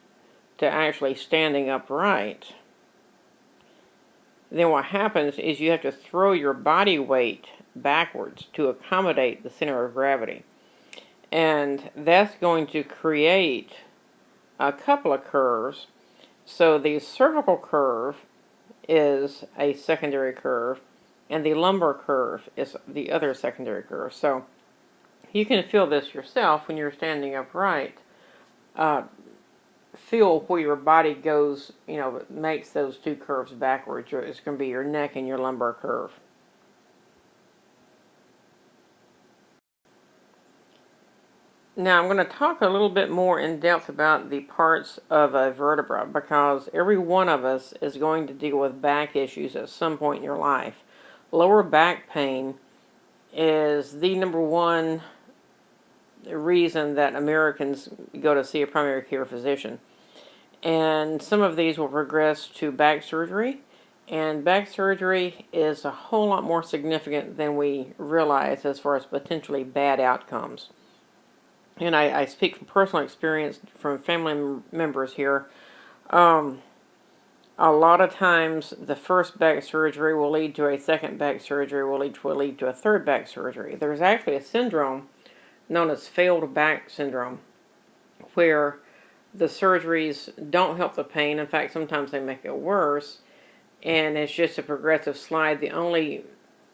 to actually standing upright. Then what happens is you have to throw your body weight backwards to accommodate the center of gravity. And that's going to create a couple of curves. So the cervical curve is a secondary curve, and the lumbar curve is the other secondary curve. So you can feel this yourself when you're standing upright. Feel where your body goes, makes those two curves backwards. It's going to be your neck and your lumbar curve. Now I'm going to talk a little bit more in depth about the parts of a vertebra because every one of us is going to deal with back issues at some point in your life. Lower back pain is the number one reason that Americans go to see a primary care physician. And some of these will progress to back surgery. And back surgery is a whole lot more significant than we realize as far as potentially bad outcomes. And I speak from personal experience from family members here. A lot of times the first back surgery will lead to a second back surgery, will lead to a third back surgery. There's actually a syndrome known as failed back syndrome where the surgeries don't help the pain. In fact, sometimes they make it worse. And it's just a progressive slide. The only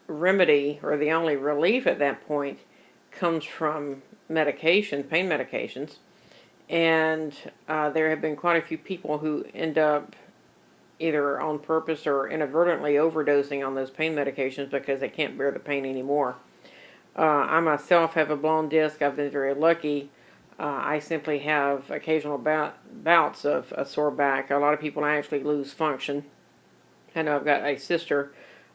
remedy or the only relief at that point comes from medication, pain medications. And there have been quite a few people who end up either on purpose or inadvertently overdosing on those pain medications because they can't bear the pain anymore. I myself have a blown disc. I've been very lucky. I simply have occasional bouts of a sore back. A lot of people actually lose function. I know I've got a sister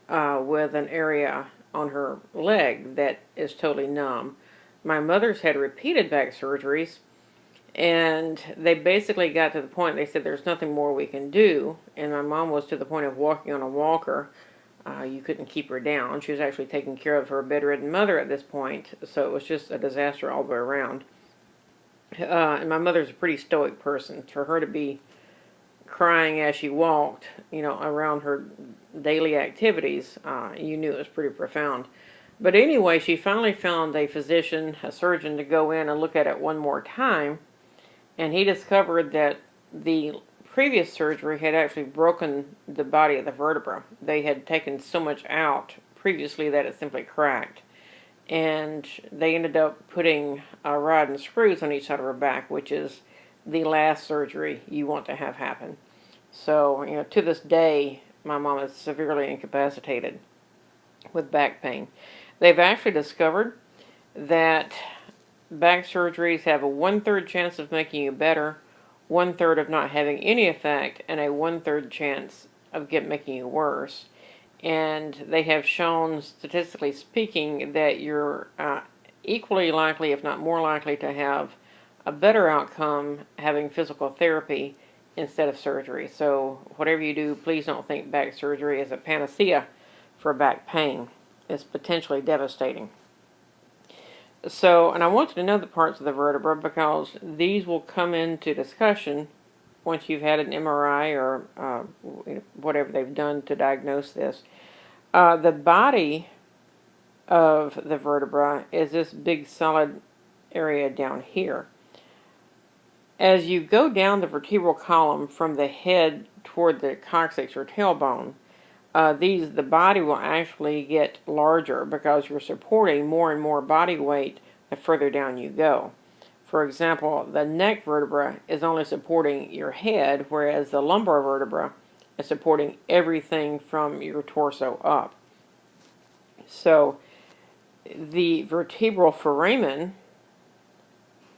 with an area on her leg that is totally numb. My mother's had repeated back surgeries, and they basically got to the point, they said there's nothing more we can do, and my mom was to the point of walking on a walker. You couldn't keep her down. She was actually taking care of her bedridden mother at this point, so it was just a disaster all the way around. And my mother's a pretty stoic person. For her to be crying as she walked, around her daily activities, you knew it was pretty profound. But anyway, she finally found a physician, a surgeon, to go in and look at it one more time, and he discovered that the previous surgery had actually broken the body of the vertebra. They had taken so much out previously that it simply cracked. And they ended up putting a rod and screws on each side of her back, which is the last surgery you want to have happen. So, to this day, my mom is severely incapacitated with back pain. They've actually discovered that back surgeries have a 1/3 chance of making you better, 1/3 of not having any effect, and a 1/3 chance of making you worse. And they have shown, statistically speaking, that you're equally likely, if not more likely, to have a better outcome having physical therapy instead of surgery. So whatever you do, please don't think back surgery is a panacea for back pain. It's potentially devastating. So, and I want you to know the parts of the vertebra because these will come into discussion once you've had an MRI or whatever they've done to diagnose this. The body of the vertebra is this big solid area down here. As you go down the vertebral column from the head toward the coccyx or tailbone, the body will actually get larger because you're supporting more and more body weight the further down you go. For example, the neck vertebra is only supporting your head, whereas the lumbar vertebra is supporting everything from your torso up. So the vertebral foramen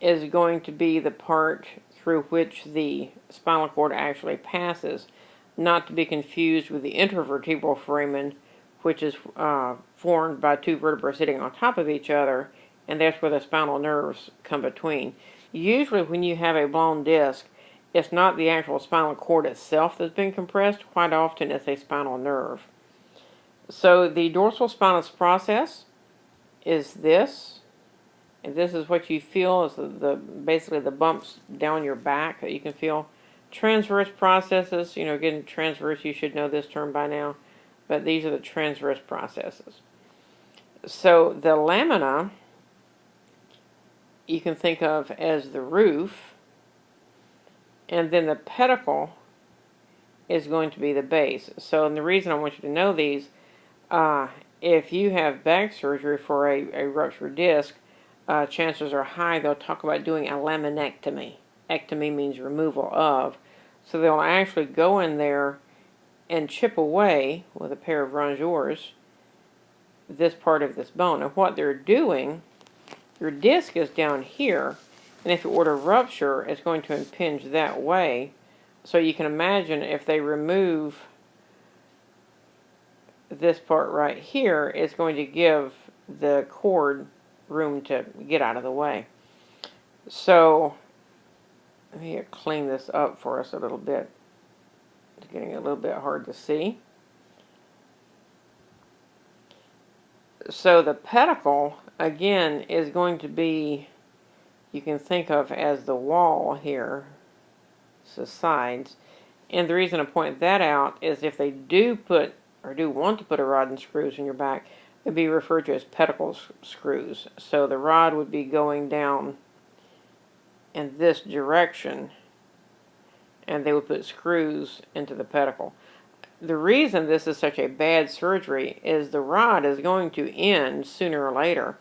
is going to be the part through which the spinal cord actually passes, not to be confused with the intervertebral foramen, which is formed by two vertebrae sitting on top of each other, and that's where the spinal nerves come between. Usually when you have a blown disc, it's not the actual spinal cord itself that's been compressed. Quite often it's a spinal nerve. So the dorsal spinous process is this. And this is what you feel is basically the bumps down your back that you can feel. Transverse processes, again, transverse, you should know this term by now, but these are the transverse processes. So the lamina, you can think of as the roof, and then the pedicle is going to be the base. So, and the reason I want you to know these, if you have back surgery for a ruptured disc, chances are high they'll talk about doing a laminectomy. Ectomy means removal of. So they'll actually go in there and chip away with a pair of rongeurs this part of this bone. And what they're doing, your disc is down here, and if it were to rupture, it's going to impinge that way. So you can imagine if they remove this part right here, it's going to give the cord room to get out of the way. So let me clean this up for us a little bit. It's getting a little bit hard to see. So the pedicle, again, is going to be, you can think of as the wall here, the sides. And the reason I point that out is if they do put, or do want to put a rod and screws in your back, it'd be referred to as pedicle screws. So the rod would be going down in this direction, and they would put screws into the pedicle. The reason this is such a bad surgery is the rod is going to end sooner or later.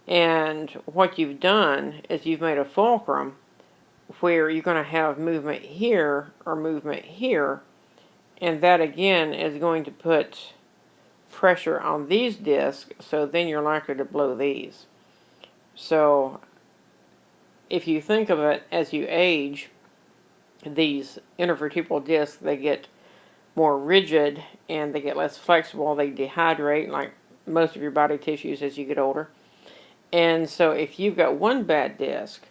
And what you've done is you've made a fulcrum where you're going to have movement here or movement here, and that again is going to put pressure on these discs, so then you're likely to blow these. So if you think of it as you age, these intervertebral discs, they get more rigid and they get less flexible. They dehydrate like most of your body tissues as you get older. And so if you've got one bad disc,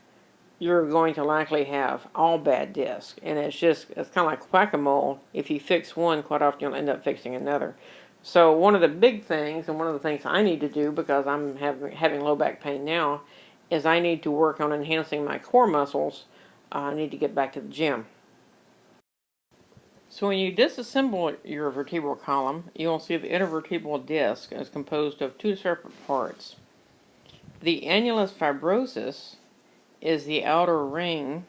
you're going to likely have all bad discs. And it's kind of like whack-a-mole. If you fix one, quite often you'll end up fixing another. So one of the big things, and one of the things I need to do because I'm having low back pain now, is I need to work on enhancing my core muscles. I need to get back to the gym. So when you disassemble your vertebral column, you'll see the intervertebral disc is composed of two separate parts. The annulus fibrosus is the outer ring,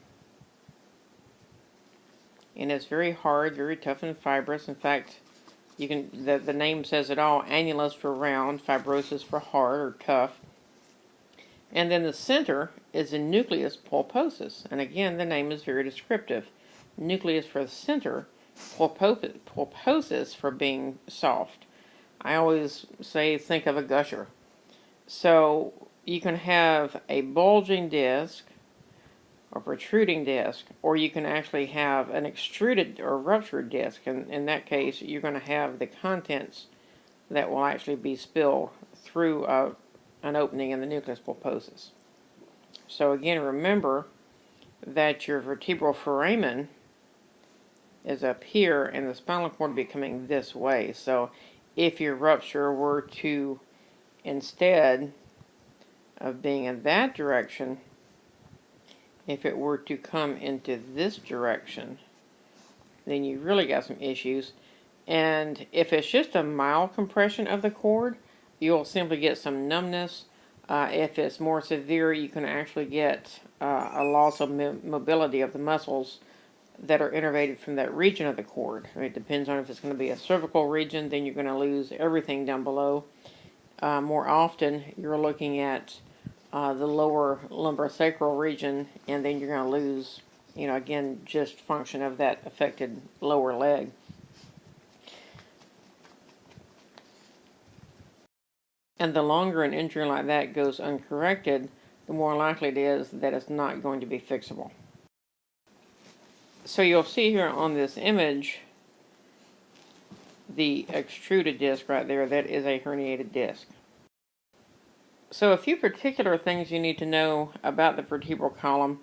and it's very hard, very tough and fibrous. In fact, the name says it all. Annulus for round, fibrosus for hard or tough. And then the center is the nucleus pulposus, and again the name is very descriptive. Nucleus for the center, pulposus for being soft. I always say think of a gusher. So you can have a bulging disc or protruding disc, or you can actually have an extruded or ruptured disc. And in that case, you're going to have the contents that will actually be spilled through an opening in the nucleus pulposus. So again, remember that your vertebral foramen is up here and the spinal cord will be coming this way. So if your rupture were to instead of being in that direction, if it were to come into this direction, then you really got some issues. And if it's just a mild compression of the cord, you'll simply get some numbness. If it's more severe, you can actually get a loss of mobility of the muscles that are innervated from that region of the cord. It depends on if it's going to be a cervical region, then you're going to lose everything down below. More often, you're looking at the lower lumbosacral region, and then you're going to lose, again, just function of that affected lower leg. And the longer an injury like that goes uncorrected, the more likely it is that it's not going to be fixable. So you'll see here on this image, the extruded disc right there, that is a herniated disc. So a few particular things you need to know about the vertebral column.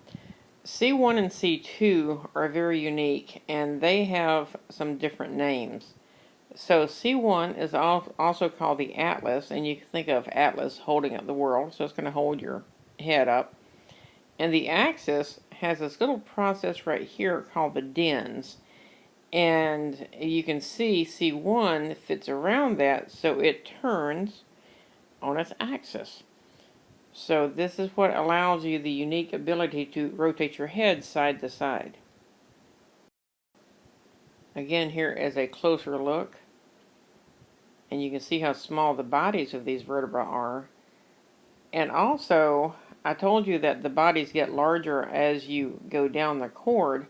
C1 and C2 are very unique, and they have some different names. So C1 is also called the atlas, and you can think of atlas holding up the world, so it's going to hold your head up. And the axis has this little process right here called the dens. And you can see C1 fits around that, so it turns on its axis. So this is what allows you the unique ability to rotate your head side to side. Again, here is a closer look. And you can see how small the bodies of these vertebrae are. And also, I told you that the bodies get larger as you go down the cord.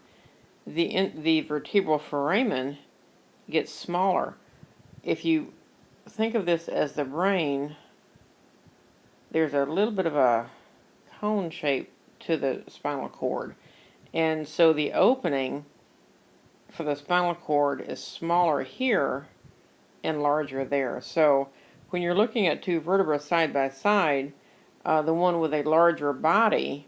The vertebral foramen gets smaller. If you think of this as the brain, there's a little bit of a cone shape to the spinal cord. And so the opening for the spinal cord is smaller here and larger there. So when you're looking at two vertebrae side by side, the one with a larger body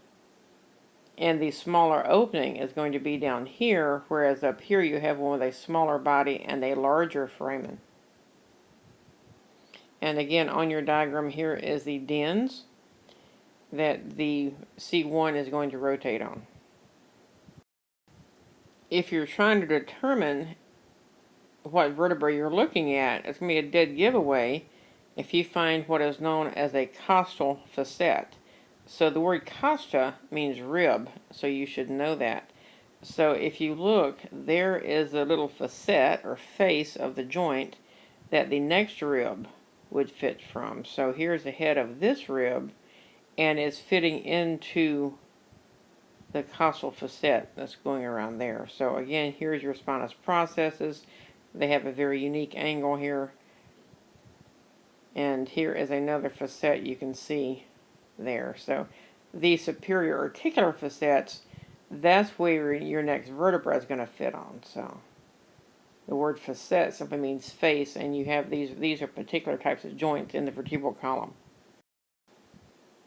and the smaller opening is going to be down here, whereas up here you have one with a smaller body and a larger foramen. And again, on your diagram here is the dens that the C1 is going to rotate on. If you're trying to determine what vertebra you're looking at, it's going to be a dead giveaway if you find what is known as a costal facet. So the word costa means rib, so you should know that. So if you look, there is a little facet or face of the joint that the next rib would fit from. So here's the head of this rib, and it's fitting into the costal facet that's going around there. So again, here's your spinous processes. They have a very unique angle here. And here is another facet you can see there. So the superior articular facets, that's where your next vertebra is going to fit on. So the word facet simply means face, and you have these are particular types of joints in the vertebral column.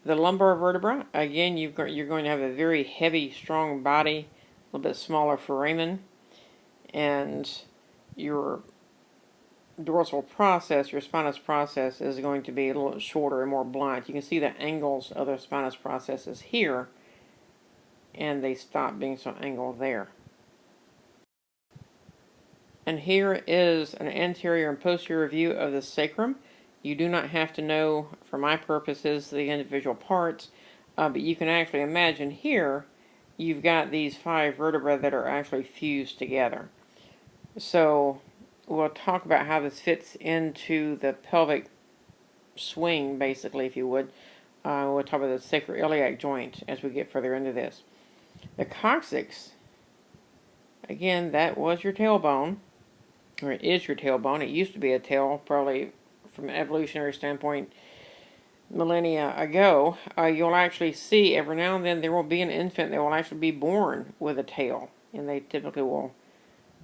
The lumbar vertebra, again, you're going to have a very heavy, strong body, a little bit smaller foramen, and your dorsal process, your spinous process, is going to be a little shorter and more blunt. You can see the angles of the spinous processes here, and they stop being so angled there. And here is an anterior and posterior view of the sacrum. You do not have to know, for my purposes, the individual parts, but you can actually imagine here you've got these 5 vertebrae that are actually fused together. So we'll talk about how this fits into the pelvic swing, basically, if you would. We'll talk about the sacroiliac joint as we get further into this. The coccyx, again, that was your tailbone, or it is your tailbone. It used to be a tail, probably from an evolutionary standpoint, millennia ago. You'll actually see every now and then there will be an infant that will actually be born with a tail, and they typically will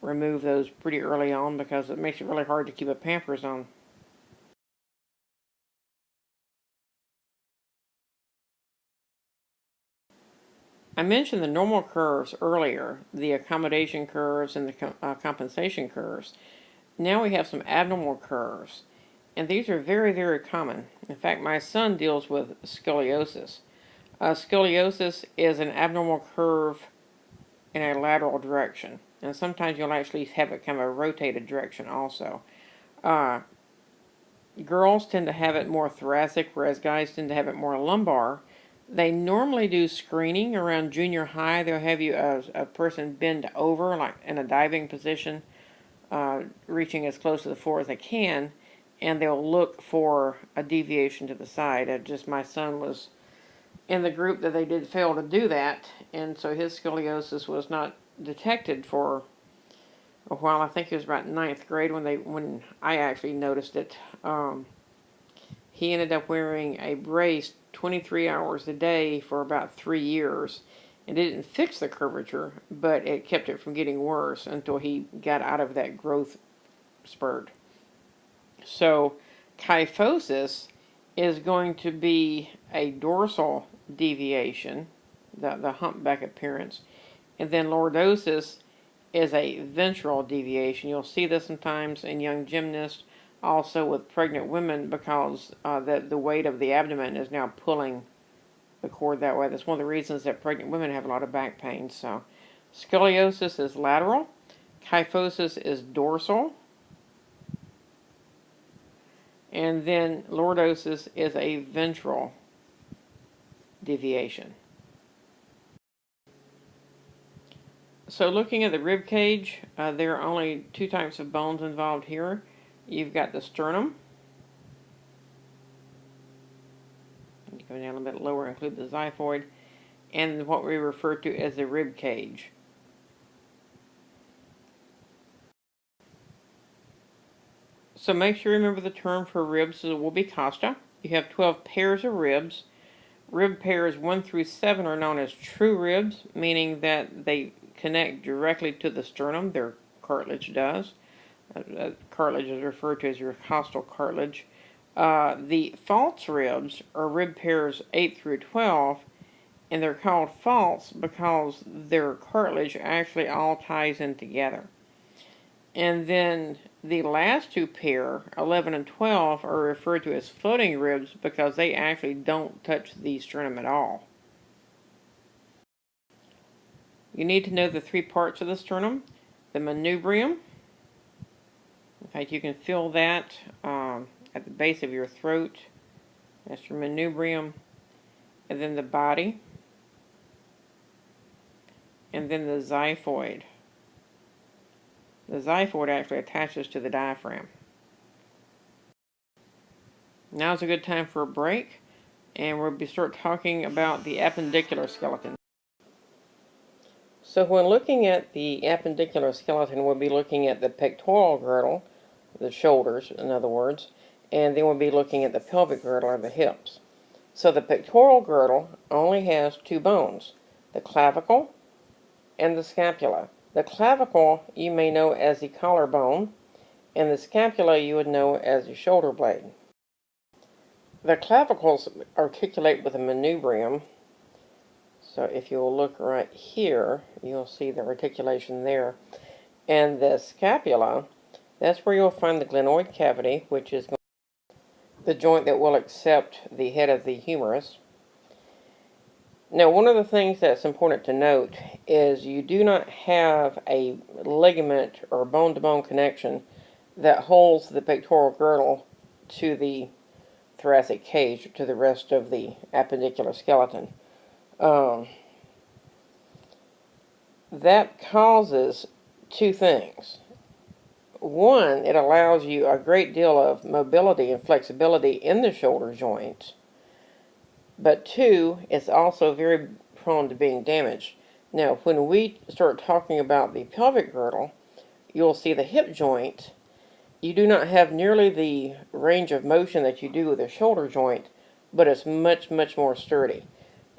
remove those pretty early on because it makes it really hard to keep a Pampers on. I mentioned the normal curves earlier, the accommodation curves and the compensation curves. Now we have some abnormal curves. And these are very, very common. In fact, my son deals with scoliosis. Scoliosis is an abnormal curve in a lateral direction. And sometimes you'll actually have it kind of a rotated direction also. Uh, Girls tend to have it more thoracic, whereas guys tend to have it more lumbar. They normally do screening around junior high. They'll have you a person bend over, like in a diving position, reaching as close to the floor as they can, and they'll look for a deviation to the side. Just my son was in the group that they did fail to do that, and so his scoliosis was not detected for a while. I think it was about ninth grade when I actually noticed it. He ended up wearing a brace 23 hours a day for about 3 years. And it didn't fix the curvature, but it kept it from getting worse until he got out of that growth spurt. So kyphosis is going to be a dorsal deviation, the humpback appearance, and then lordosis is a ventral deviation. You'll see this sometimes in young gymnasts, also with pregnant women, because the weight of the abdomen is now pulling the cord that way. That's one of the reasons that pregnant women have a lot of back pain. So scoliosis is lateral, kyphosis is dorsal, and then lordosis is a ventral deviation. So looking at the rib cage, there are only two types of bones involved here. You've got the sternum. Go down a little bit lower, include the xiphoid, and what we refer to as the rib cage. So make sure you remember the term for ribs will be costa. You have 12 pairs of ribs. Rib pairs 1 through 7 are known as true ribs, meaning that they connect directly to the sternum. Their cartilage does. Cartilage is referred to as your costal cartilage. The false ribs are rib pairs 8 through 12, and they're called false because their cartilage actually all ties in together. And then the last two pair, 11 and 12, are referred to as floating ribs because they actually don't touch the sternum at all. You need to know the three parts of the sternum: the manubrium. In fact, you can feel that at the base of your throat. That's your manubrium. And then the body. And then the xiphoid. The xiphoid actually attaches to the diaphragm. Now's a good time for a break, and we'll start talking about the appendicular skeleton. So when looking at the appendicular skeleton, we'll be looking at the pectoral girdle, the shoulders, in other words, and then we'll be looking at the pelvic girdle, or the hips. So the pectoral girdle only has two bones, the clavicle and the scapula. The clavicle you may know as the collarbone, and the scapula you would know as the shoulder blade. The clavicles articulate with the manubrium. So if you'll look right here, you'll see the articulation there. And the scapula, that's where you'll find the glenoid cavity, which is the joint that will accept the head of the humerus. Now, one of the things that's important to note is you do not have a ligament or bone-to-bone connection that holds the pectoral girdle to the thoracic cage, to the rest of the appendicular skeleton. That causes two things. One, it allows you a great deal of mobility and flexibility in the shoulder joint. But two, it's also very prone to being damaged. Now, when we start talking about the pelvic girdle, you'll see the hip joint. You do not have nearly the range of motion that you do with the shoulder joint, but it's much, much more sturdy.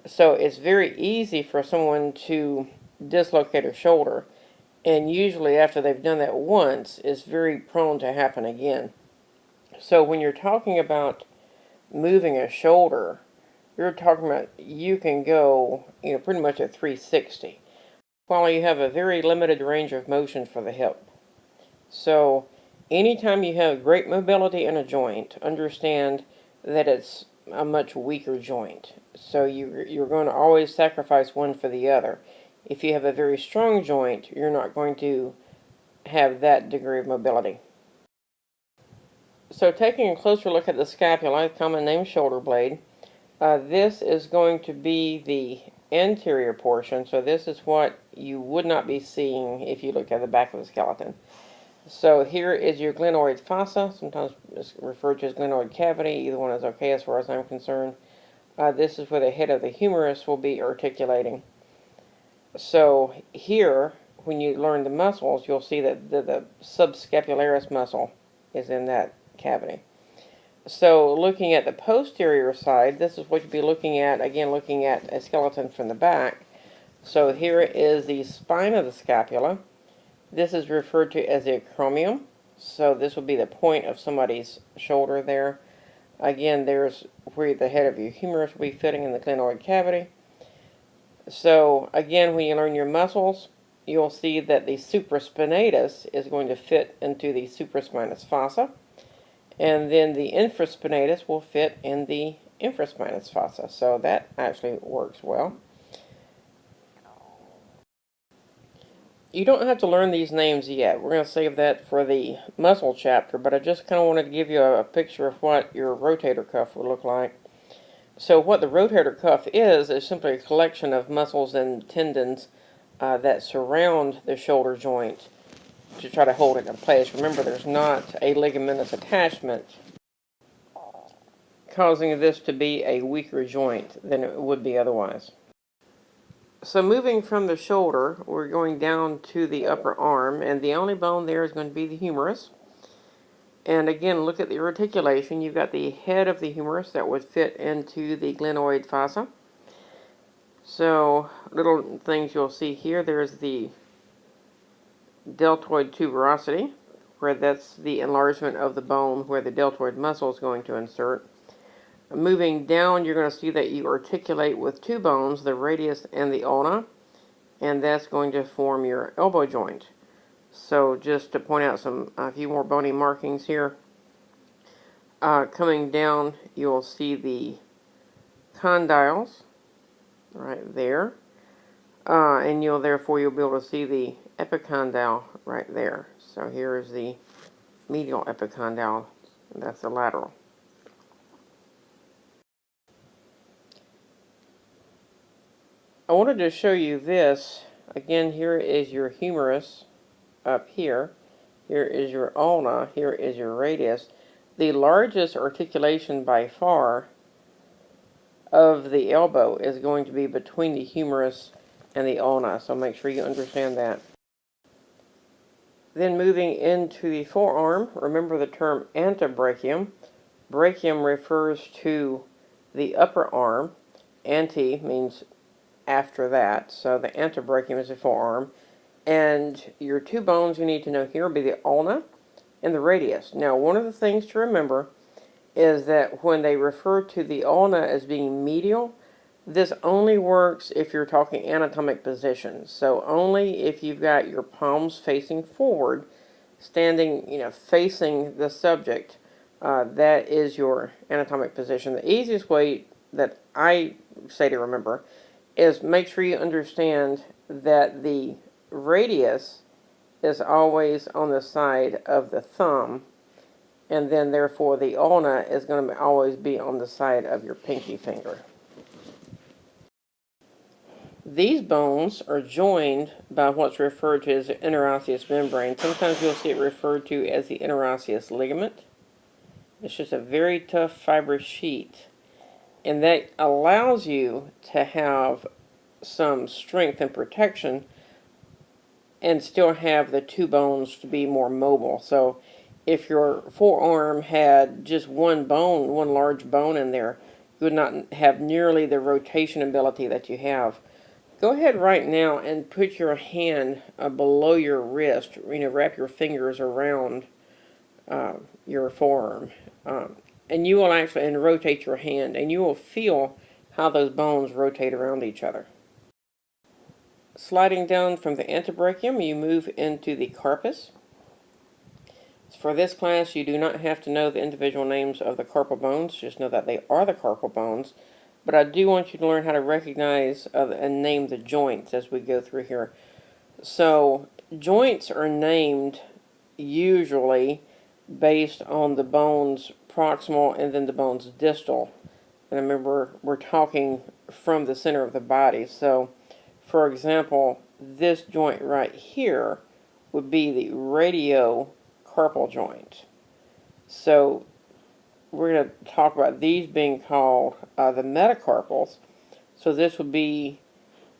So it's very easy for someone to dislocate a shoulder, and usually after they've done that once, it's very prone to happen again. So when you're talking about moving a shoulder, you're talking about you can go, pretty much at 360, while you have a very limited range of motion for the hip. So Anytime you have great mobility in a joint, understand that it's a much weaker joint. So you're going to always sacrifice one for the other. If you have a very strong joint, you're not going to have that degree of mobility. So taking a closer look at the scapula, common name shoulder blade, this is going to be the anterior portion. So this is what you would not be seeing if you looked at the back of the skeleton. So here is your glenoid fossa, sometimes it's referred to as glenoid cavity. Either one is okay as far as I'm concerned. This is where the head of the humerus will be articulating. So here, when you learn the muscles, you'll see that the subscapularis muscle is in that cavity. So looking at the posterior side, this is what you'll be looking at, again looking at a skeleton from the back. So here is the spine of the scapula. This is referred to as the acromion. So this will be the point of somebody's shoulder there. Again, there's where the head of your humerus will be fitting in the glenoid cavity. So again, when you learn your muscles, you'll see that the supraspinatus is going to fit into the supraspinous fossa. And then the infraspinatus will fit in the infraspinous fossa. So that actually works well. You don't have to learn these names yet. We're going to save that for the muscle chapter, but I just kind of wanted to give you a picture of what your rotator cuff would look like. So what the rotator cuff is simply a collection of muscles and tendons that surround the shoulder joint to try to hold it in place. Remember, there's not a ligamentous attachment causing this to be a weaker joint than it would be otherwise. So moving from the shoulder, we're going down to the upper arm, and the only bone there is going to be the humerus. And again, look at the articulation. You've got the head of the humerus that would fit into the glenoid fossa. So little things you'll see here, there's the deltoid tuberosity, where that's the enlargement of the bone where the deltoid muscle is going to insert. Moving down, you're going to see that you articulate with two bones, the radius and the ulna, and that's going to form your elbow joint. So just to point out a few more bony markings here. Coming down, you'll see the condyles right there, and you'll be able to see the epicondyle right there. So here is the medial epicondyle, and that's the lateral. I wanted to show you this. Again, here is your humerus up here. Here is your ulna. Here is your radius. The largest articulation by far of the elbow is going to be between the humerus and the ulna. So make sure you understand that. Then moving into the forearm, remember the term antebrachium. Brachium refers to the upper arm. Ante means after that, so the antebrachium is the forearm. And your two bones you need to know here will be the ulna and the radius. Now, one of the things to remember is that when they refer to the ulna as being medial, this only works if you're talking anatomic positions. So only if you've got your palms facing forward, standing, facing the subject, that is your anatomic position. The easiest way that I say to remember is make sure you understand that the radius is always on the side of the thumb, and then therefore the ulna is going to always be on the side of your pinky finger. These bones are joined by what's referred to as the interosseous membrane. Sometimes you'll see it referred to as the interosseous ligament. It's just a very tough fibrous sheet, and that allows you to have some strength and protection and still have the two bones to be more mobile. So if your forearm had just one bone, one large bone in there, you would not have nearly the rotation ability that you have. Go ahead right now and put your hand below your wrist, wrap your fingers around your forearm. And you will actually rotate your hand, and you will feel how those bones rotate around each other. Sliding down from the antebrachium, you move into the carpus. As For this class, you do not have to know the individual names of the carpal bones, just know that they are the carpal bones. But I do want you to learn how to recognize and name the joints as we go through here. So, joints are named usually based on the bones proximal and then the bones distal. And remember, we're talking from the center of the body. So, for example, this joint right here would be the radiocarpal joint. So, we're going to talk about these being called the metacarpals. So this would be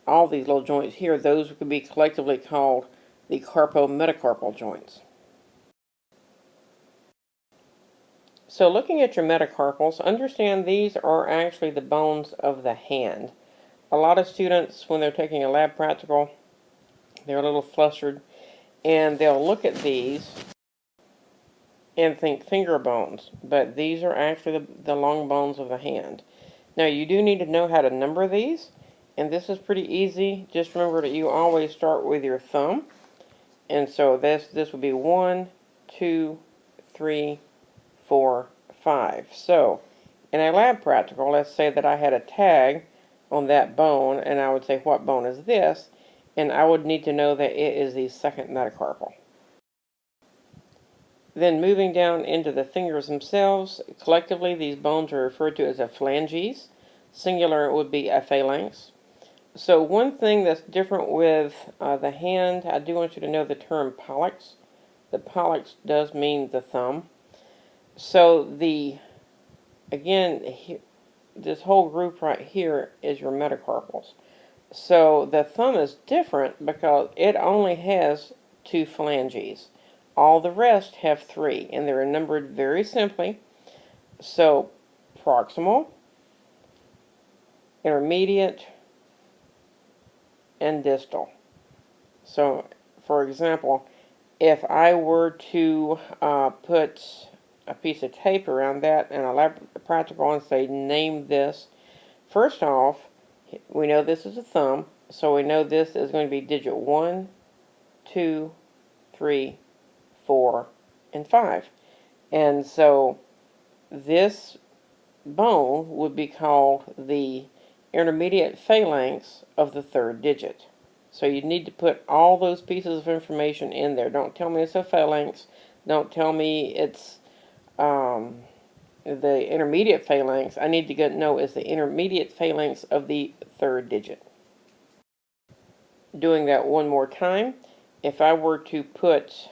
all these little joints here. Those could be collectively called the carpometacarpal joints. So looking at your metacarpals, understand these are actually the bones of the hand. A lot of students, when they're taking a lab practical, they're a little flustered, and they'll look at these and think finger bones, but these are actually the long bones of the hand. Now you do need to know how to number these, and this is pretty easy. Just remember that you always start with your thumb, and so this would be 1, 2, 3, 4, 5. So in a lab practical, let's say that I had a tag on that bone, and I would say, what bone is this? And I would need to know that it is the second metacarpal. Then moving down into the fingers themselves, collectively these bones are referred to as a phalanges. Singular would be a phalanx. So one thing that's different with the hand, I do want you to know the term pollex. The pollex does mean the thumb. So this whole group right here is your metacarpals. So the thumb is different because it only has 2 phalanges. All the rest have 3, and they're numbered very simply. So proximal, intermediate, and distal. So, for example, if I were to put a piece of tape around that and a lab practical and say, name this, first off, we know this is a thumb, so we know this is going to be digit 1, 2, 3, 4, and 5. And so this bone would be called the intermediate phalanx of the 3rd digit. So you need to put all those pieces of information in there. Don't tell me it's a phalanx. Don't tell me it's the intermediate phalanx. I need to know it's the intermediate phalanx of the 3rd digit. Doing that one more time, if I were to put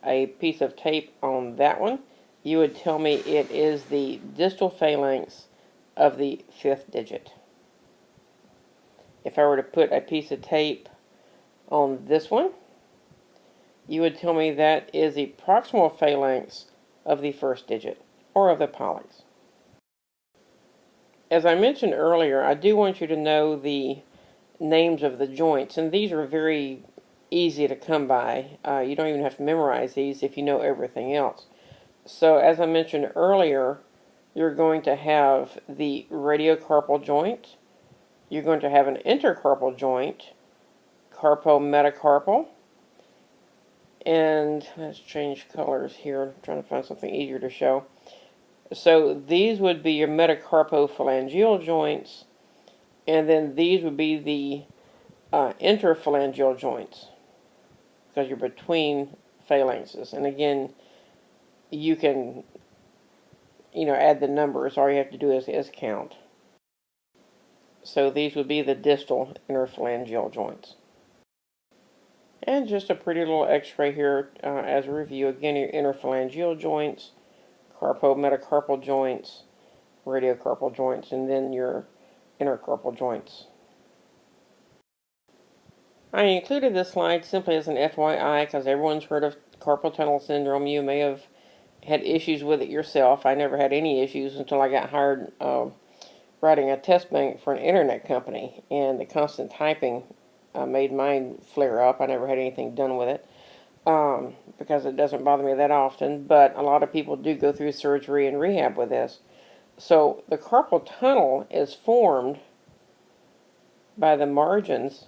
a piece of tape on that one, you would tell me it is the distal phalanx of the 5th digit. If I were to put a piece of tape on this one, you would tell me that is the proximal phalanx of the 1st digit, or of the pollex. As I mentioned earlier, I do want you to know the names of the joints, and these are very easy to come by. You don't even have to memorize these if you know everything else. So as I mentioned earlier, you're going to have the radiocarpal joint, you're going to have an intercarpal joint, carpometacarpal, and let's change colors here. I'm trying to find something easier to show. So these would be your metacarpophalangeal joints, and then these would be the interphalangeal joints, because you're between phalanxes. And again, you can, add the numbers. All you have to do is count. So these would be the distal interphalangeal joints. And just a pretty little x-ray here as a review. Again, your interphalangeal joints, carpometacarpal joints, radiocarpal joints, and then your intercarpal joints. I included this slide simply as an FYI because everyone's heard of carpal tunnel syndrome. You may have had issues with it yourself. I never had any issues until I got hired writing a test bank for an internet company, and the constant typing made mine flare up. I never had anything done with it because it doesn't bother me that often, but a lot of people do go through surgery and rehab with this. So the carpal tunnel is formed by the margins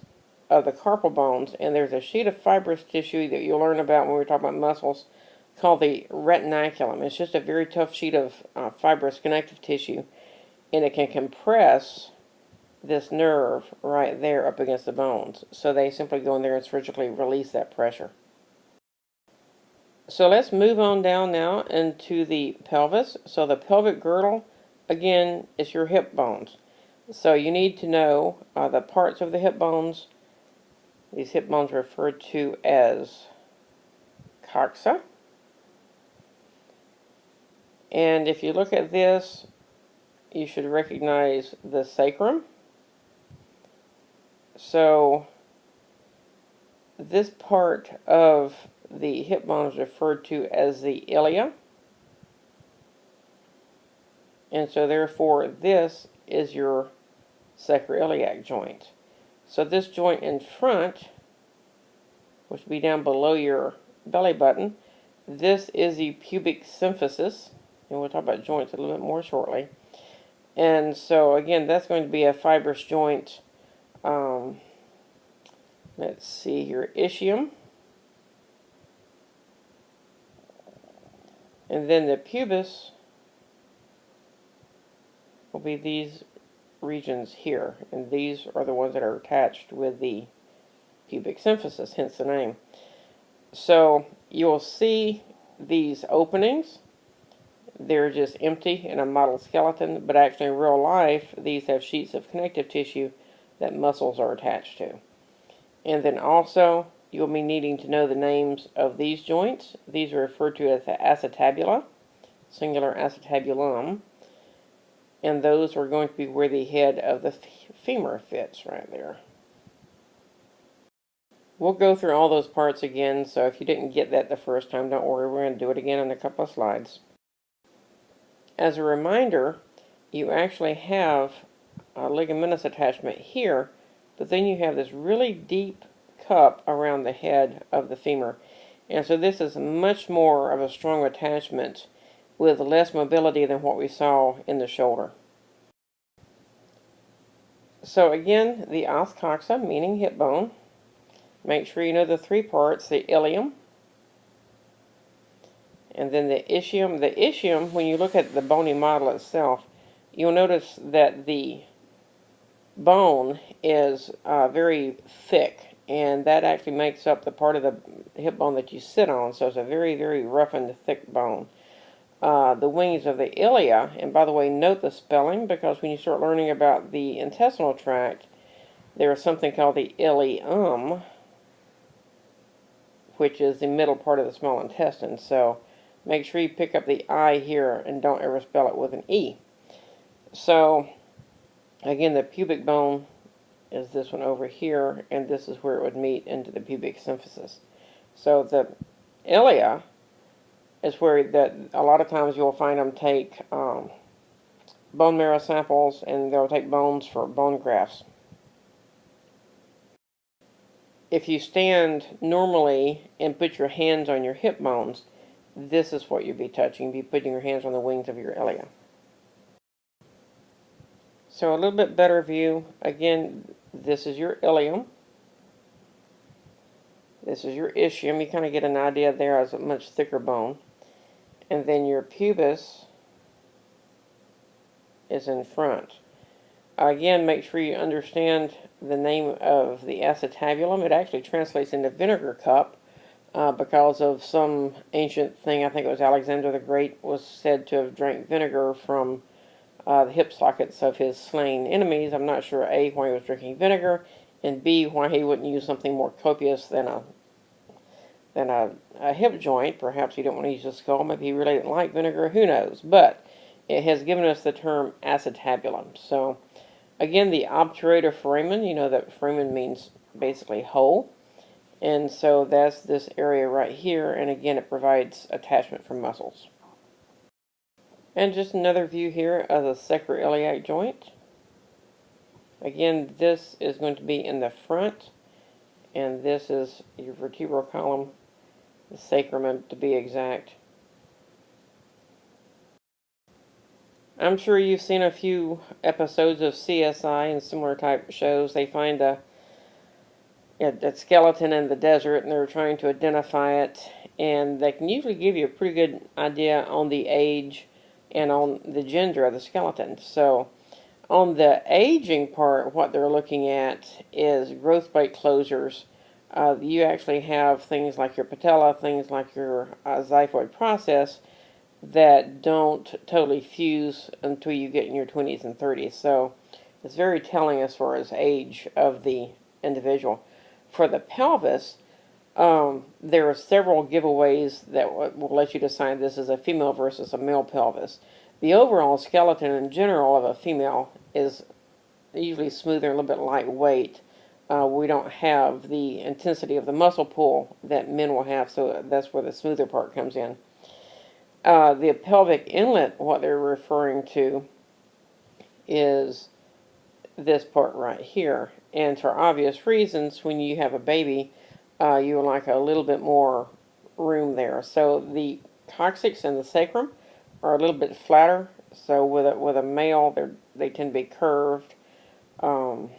of the carpal bones, and there's a sheet of fibrous tissue that you'll learn about when we talk about muscles called the retinaculum. It's just a very tough sheet of fibrous connective tissue, and it can compress this nerve right there up against the bones. So they simply go in there and surgically release that pressure. So let's move on down now into the pelvis. So the pelvic girdle, again, is your hip bones. So you need to know the parts of the hip bones. These hip bones are referred to as coxa. And if you look at this, you should recognize the sacrum. So this part of the hip bone is referred to as the ilia. And so therefore this is your sacroiliac joint. So this joint in front, which would be down below your belly button, this is the pubic symphysis. And we'll talk about joints a little bit more shortly. And so again, that's going to be a fibrous joint. Let's see here, ischium. And then the pubis will be these regions here. And these are the ones that are attached with the pubic symphysis, hence the name. So you'll see these openings. They're just empty in a model skeleton, but actually in real life, these have sheets of connective tissue that muscles are attached to. And then also, you'll be needing to know the names of these joints. These are referred to as the acetabula, singular acetabulum, and those are going to be where the head of the femur fits right there. We'll go through all those parts again, so if you didn't get that the first time, don't worry, we're going to do it again in a couple of slides. As a reminder, you actually have a ligamentous attachment here, but then you have this really deep cup around the head of the femur. And so this is much more of a strong attachment with less mobility than what we saw in the shoulder. So again, the os coxa, meaning hip bone. Make sure you know the three parts, the ilium, and then the ischium. The ischium, when you look at the bony model itself, you'll notice that the bone is very thick, and that actually makes up the part of the hip bone that you sit on, so it's a very, very rough and thick bone. The wings of the ilia, and by the way, note the spelling, because when you start learning about the intestinal tract, there is something called the ileum, which is the middle part of the small intestine, so make sure you pick up the I here and don't ever spell it with an E. So again, the pubic bone is this one over here, and this is where it would meet into the pubic symphysis. So the ilia is where that a lot of times you'll find them take bone marrow samples, and they'll take bones for bone grafts. If you stand normally and put your hands on your hip bones, this is what you'd be touching. You'd be putting your hands on the wings of your ilia. So a little bit better view. Again, this is your ilium. This is your ischium. You kind of get an idea there as a much thicker bone. And then your pubis is in front. Again, make sure you understand the name of the acetabulum. It actually translates into vinegar cup because of some ancient thing. I think it was Alexander the Great was said to have drank vinegar from the hip sockets of his slain enemies. I'm not sure, A, why he was drinking vinegar, and B, why he wouldn't use something more copious than a hip joint. Perhaps he didn't want to use a skull. Maybe he really didn't like vinegar. Who knows? But it has given us the term acetabulum. So, again, the obturator foramen, you know that foramen means basically hole. And so that's this area right here. And again, it provides attachment for muscles. And just another view here of the sacroiliac joint. Again, this is going to be in the front, and this is your vertebral column, the sacrum to be exact. I'm sure you've seen a few episodes of CSI and similar type shows. They find a a skeleton in the desert, and they're trying to identify it, and they can usually give you a pretty good idea on the age and on the gender of the skeleton. So on the aging part, what they're looking at is growth plate closures. You actually have things like your patella, things like your xiphoid process that don't totally fuse until you get in your 20s and 30s. So it's very telling as far as age of the individual. For the pelvis, there are several giveaways that will let you decide this is a female versus a male pelvis. The overall skeleton in general of a female is usually smoother, a little bit lightweight. We don't have the intensity of the muscle pull that men will have, so that's where the smoother part comes in. The pelvic inlet, what they're referring to, is this part right here. And for obvious reasons, when you have a baby, you would like a little bit more room there. So the coccyx and the sacrum are a little bit flatter. So with a male, they tend to be curved. The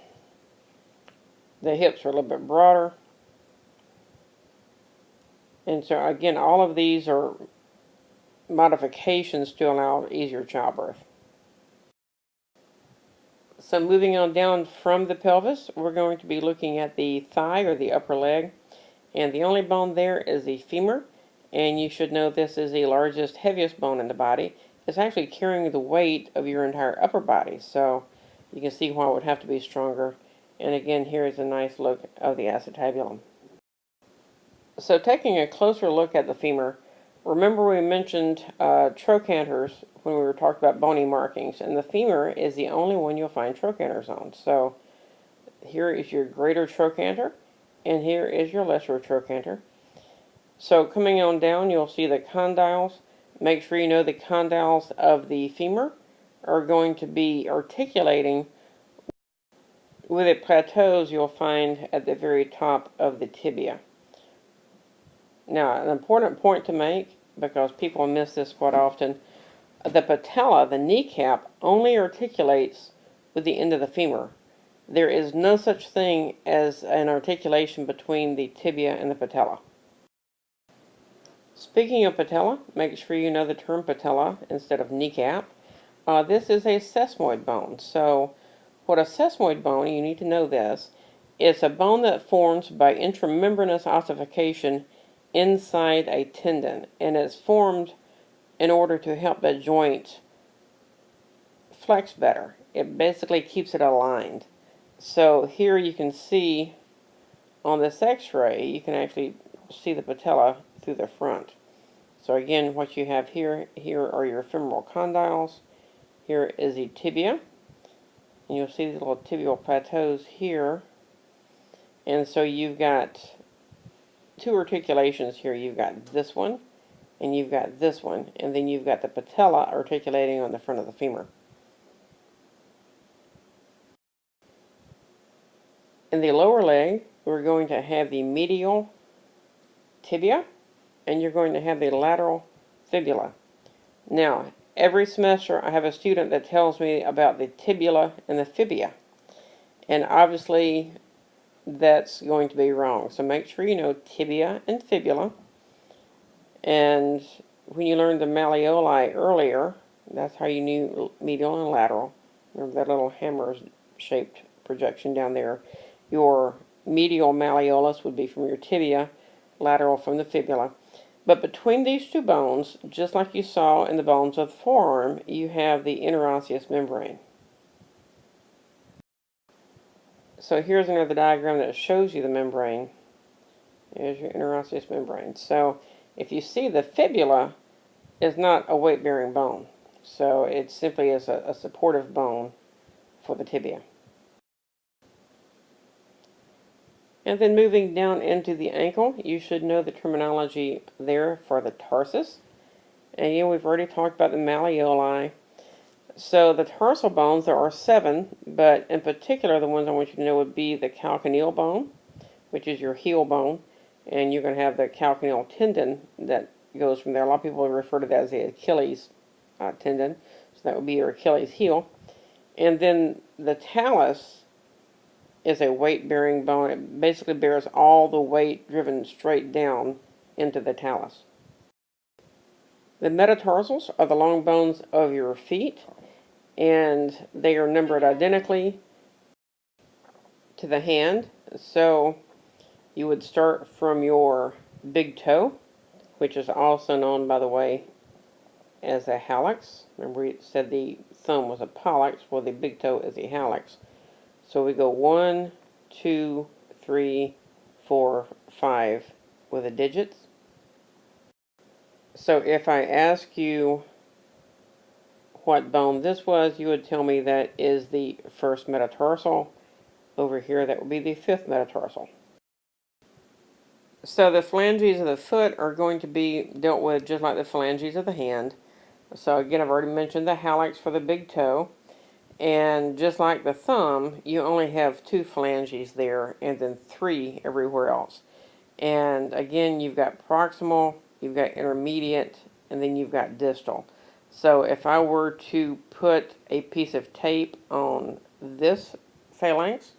hips are a little bit broader. And so again, all of these are modifications to allow easier childbirth. So moving on down from the pelvis, we're going to be looking at the thigh or the upper leg. And the only bone there is the femur. And you should know this is the largest, heaviest bone in the body. It's actually carrying the weight of your entire upper body. So you can see why it would have to be stronger. And again, here is a nice look of the acetabulum. So taking a closer look at the femur, remember we mentioned trochanters when we were talking about bony markings, and the femur is the only one you'll find trochanters on. So here is your greater trochanter, and here is your lesser trochanter. So coming on down, you'll see the condyles. Make sure you know the condyles of the femur are going to be articulating with the plateaus you'll find at the very top of the tibia. Now, an important point to make, because people miss this quite often, the patella, the kneecap, only articulates with the end of the femur. There is no such thing as an articulation between the tibia and the patella. Speaking of patella, make sure you know the term patella instead of kneecap. This is a sesamoid bone. So, what a sesamoid bone, you need to know this, it's a bone that forms by intramembranous ossification inside a tendon, and it's formed in order to help the joint flex better. It basically keeps it aligned. So here you can see on this x-ray, you can actually see the patella through the front. So again, what you have here are your femoral condyles. Here is the tibia, and you'll see these little tibial plateaus here. And so you've got two articulations here. You've got this one, and you've got this one, and then you've got the patella articulating on the front of the femur. In the lower leg, we're going to have the medial tibia, and you're going to have the lateral fibula. Now, every semester I have a student that tells me about the tibula and the fibia, and obviously that's going to be wrong. So make sure you know tibia and fibula. And when you learned the malleoli earlier, that's how you knew medial and lateral. Remember that little hammer-shaped projection down there. Your medial malleolus would be from your tibia, lateral from the fibula. But between these two bones, just like you saw in the bones of the forearm, you have the interosseous membrane. So here's another diagram that shows you the membrane. There's your interosseous membrane. So if you see, the fibula is not a weight-bearing bone. So it simply is a supportive bone for the tibia. And then moving down into the ankle, you should know the terminology there for the tarsus. And yeah, we've already talked about the malleoli. So the tarsal bones, there are 7, but in particular the ones I want you to know would be the calcaneal bone, which is your heel bone, and you're going to have the calcaneal tendon that goes from there. A lot of people refer to that as the Achilles tendon, so that would be your Achilles heel. And then the talus is a weight-bearing bone. It basically bears all the weight driven straight down into the talus. The metatarsals are the long bones of your feet, and they are numbered identically to the hand. So you would start from your big toe, which is also known, by the way, as a hallux. Remember we said the thumb was a pollex, well the big toe is a hallux. So we go 1, 2, 3, 4, 5 with the digits. So if I ask you what bone this was, you would tell me that is the first metatarsal. Over here, that would be the fifth metatarsal. So the phalanges of the foot are going to be dealt with just like the phalanges of the hand. So again, I've already mentioned the hallux for the big toe. And just like the thumb, you only have 2 phalanges there and then 3 everywhere else. And again, you've got proximal, you've got intermediate, and then you've got distal. So if I were to put a piece of tape on this phalanx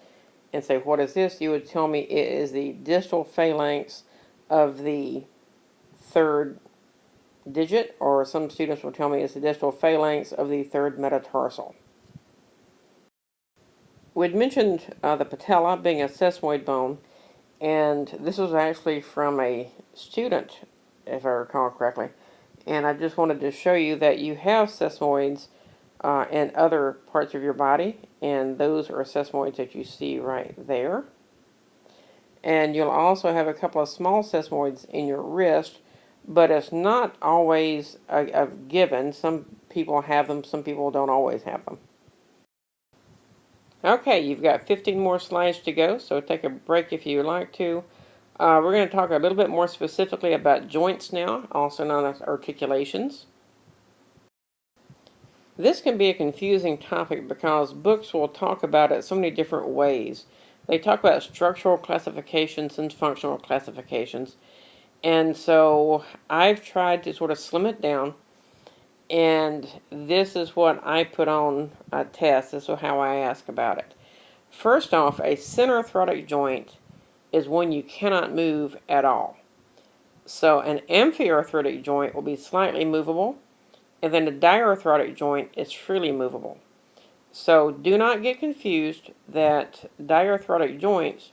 and say, what is this? You would tell me it is the distal phalanx of the 3rd digit, or some students will tell me it's the distal phalanx of the 3rd metatarsal. We'd mentioned the patella being a sesamoid bone, and this was actually from a student, if I recall correctly. And I just wanted to show you that you have sesamoids in other parts of your body, and those are sesamoids that you see right there. And you'll also have a couple of small sesamoids in your wrist, but it's not always a given. Some people have them, some people don't always have them. Okay, you've got 15 more slides to go, so take a break if you like to. We're going to talk a little bit more specifically about joints now, also known as articulations. This can be a confusing topic because books will talk about it so many different ways. They talk about structural classifications and functional classifications, and so I've tried to sort of slim it down, and this is what I put on a test. This is how I ask about it. First off, a center arthrotic joint is one you cannot move at all. So an amphiarthrotic joint will be slightly movable, and then a diarthrotic joint is freely movable. So do not get confused that diarthrotic joints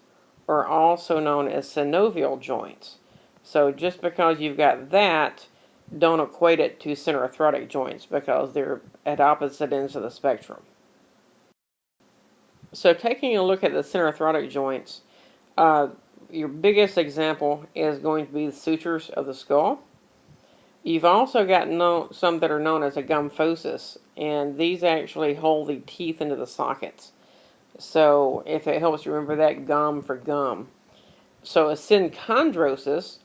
are also known as synovial joints. So just because you've got that, don't equate it to center arthrotic joints because they're at opposite ends of the spectrum. So taking a look at the center arthrotic joints, your biggest example is going to be the sutures of the skull. You've also got some that are known as a gymphosis, and these actually hold the teeth into the sockets. So if it helps you remember that, gum for gum. So a synchondrosis,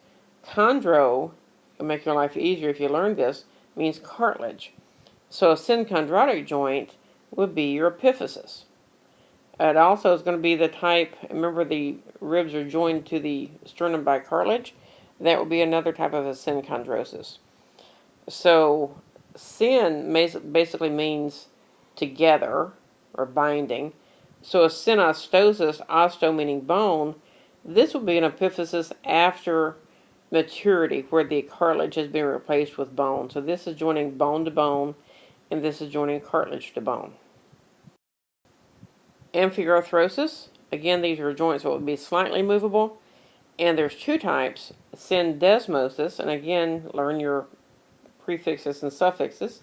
chondro, it'll make your life easier if you learn this, means cartilage. So a synchondrotic joint would be your epiphysis. It also is going to be the type, remember the ribs are joined to the sternum by cartilage, that would be another type of a synchondrosis. So syn basically means together or binding. So a synostosis, osto meaning bone, this will be an epiphysis after maturity where the cartilage has been replaced with bone. So this is joining bone to bone, and this is joining cartilage to bone. Amphiarthrosis, again, these are joints that would be slightly movable, and there's 2 types, syndesmosis, and again, learn your prefixes and suffixes,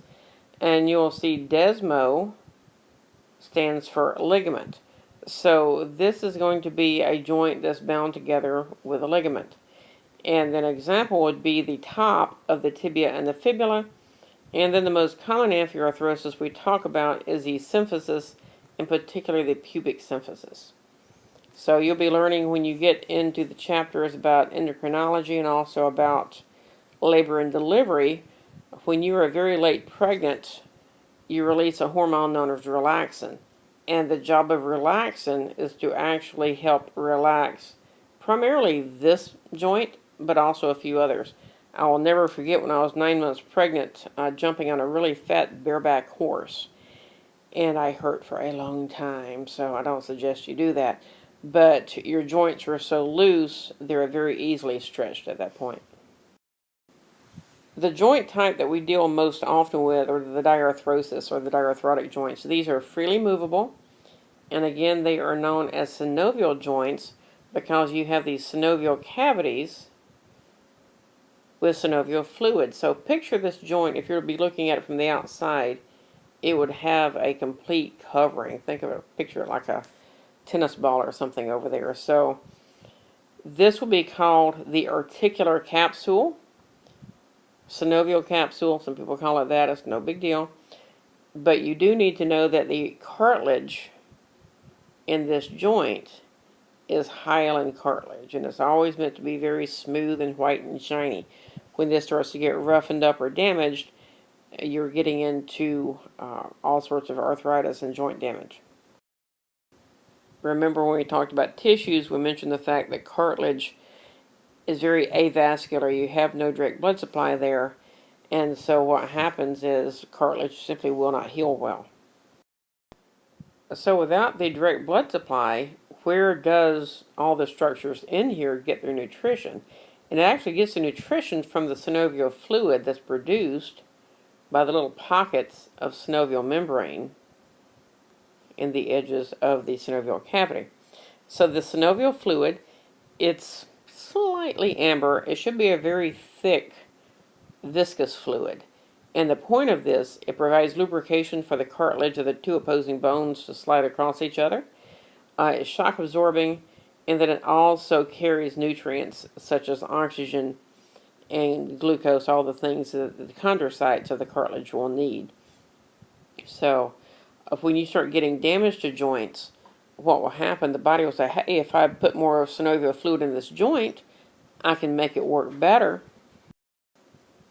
and you'll see desmo stands for ligament. So this is going to be a joint that's bound together with a ligament. And an example would be the top of the tibia and the fibula, and then the most common amphiarthrosis we talk about is the symphysis, in particular the pubic symphysis. So you'll be learning when you get into the chapters about endocrinology and also about labor and delivery. When you are very late pregnant, you release a hormone known as relaxin. And the job of relaxin is to actually help relax primarily this joint, but also a few others. I will never forget when I was 9 months pregnant, jumping on a really fat bareback horse. And I hurt for a long time, so I don't suggest you do that. but your joints are so loose, they're very easily stretched at that point. The joint type that we deal most often with are the diarthrosis or the diarthrotic joints. These are freely movable, and again, they are known as synovial joints because you have these synovial cavities with synovial fluid. So picture this joint, if you're to be looking at it from the outside, it would have a complete covering. Think of it, picture it like a tennis ball or something over there. So this will be called the articular capsule, synovial capsule. Some people call it that. It's no big deal. But you do need to know that the cartilage in this joint is hyaline cartilage, and it's always meant to be very smooth and white and shiny. When this starts to get roughened up or damaged, you're getting into all sorts of arthritis and joint damage. Remember when we talked about tissues, we mentioned the fact that cartilage is very avascular. You have no direct blood supply there, and so what happens is cartilage simply will not heal well. So without the direct blood supply, where does all the structures in here get their nutrition? And it actually gets the nutrition from the synovial fluid that's produced by the little pockets of synovial membrane in the edges of the synovial cavity. So the synovial fluid, it's slightly amber. It should be a very thick, viscous fluid. And the point of this, it provides lubrication for the cartilage of the two opposing bones to slide across each other. It's shock absorbing, and then it also carries nutrients such as oxygen and glucose, all the things that the chondrocytes of the cartilage will need. So when you start getting damage to joints, what will happen, the body will say, hey, if I put more synovial fluid in this joint, I can make it work better.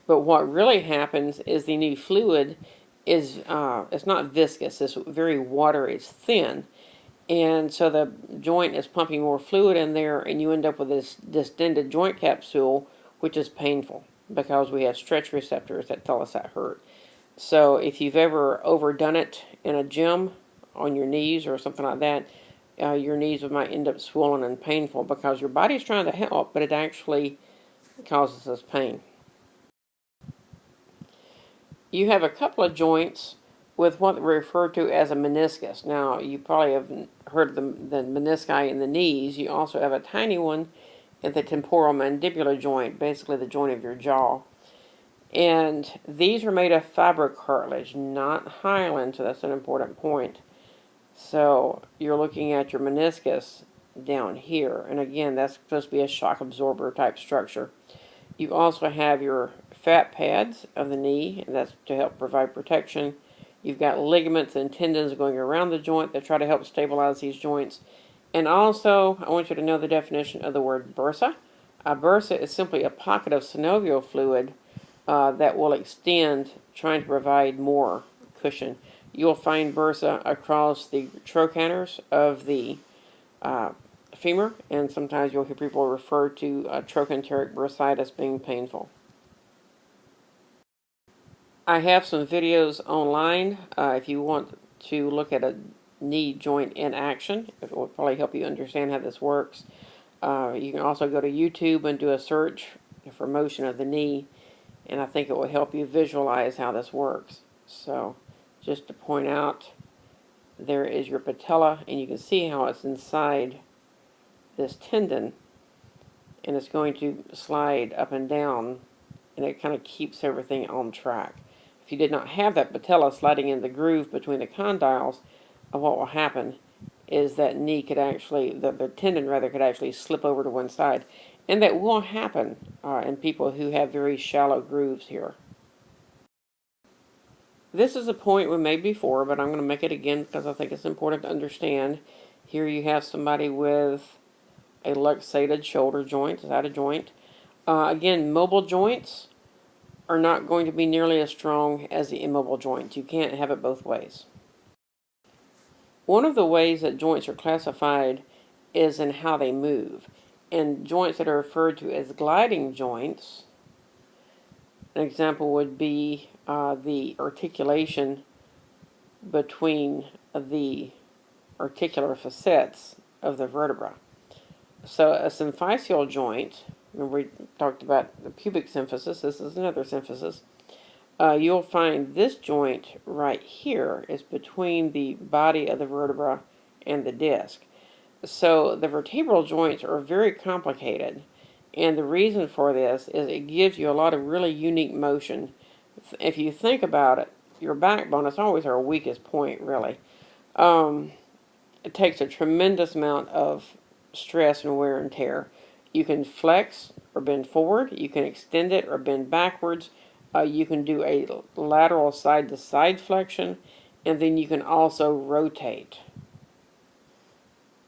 But what really happens is the new fluid is, it's not viscous, it's very watery, it's thin. And so the joint is pumping more fluid in there, and you end up with this distended joint capsule, which is painful because we have stretch receptors that tell us that hurt. So if you've ever overdone it in a gym on your knees or something like that, your knees might end up swollen and painful because your body's trying to help, but it actually causes us pain. You have a couple of joints with what we refer to as a meniscus. Now, you probably have heard the menisci in the knees. You also have a tiny one in the temporomandibular joint, basically the joint of your jaw. And these are made of fibrocartilage, not hyaline, so that's an important point. So you're looking at your meniscus down here. And again, that's supposed to be a shock absorber type structure. You also have your fat pads of the knee, and that's to help provide protection. You've got ligaments and tendons going around the joint that try to help stabilize these joints. And also, I want you to know the definition of the word bursa. A bursa is simply a pocket of synovial fluid that will extend, trying to provide more cushion. You'll find bursa across the trochanters of the femur, and sometimes you'll hear people refer to trochanteric bursitis being painful. I have some videos online if you want to look at a knee joint in action. It will probably help you understand how this works. You can also go to YouTube and do a search for motion of the knee, and I think it will help you visualize how this works. So just to point out, there is your patella, and you can see how it's inside this tendon, and it's going to slide up and down, and it kind of keeps everything on track. If you did not have that patella sliding in the groove between the condyles, what will happen is that knee could actually, the tendon rather, could actually slip over to one side. And that will happen in people who have very shallow grooves here. This is a point we made before, but I'm going to make it again because I think it's important to understand. Here you have somebody with a luxated shoulder joint, side joint. Again, mobile joints are not going to be nearly as strong as the immobile joints. You can't have it both ways. One of the ways that joints are classified is in how they move. And joints that are referred to as gliding joints, an example would be the articulation between the articular facets of the vertebra. So a symphysial joint, remember we talked about the pubic symphysis, this is another symphysis. You'll find this joint right here is between the body of the vertebra and the disc. So the vertebral joints are very complicated, and the reason for this is it gives you a lot of really unique motion. If you think about it, your backbone is always our weakest point, really. It takes a tremendous amount of stress and wear and tear. You can flex or bend forward, you can extend it or bend backwards, you can do a lateral side-to-side flexion, and then you can also rotate.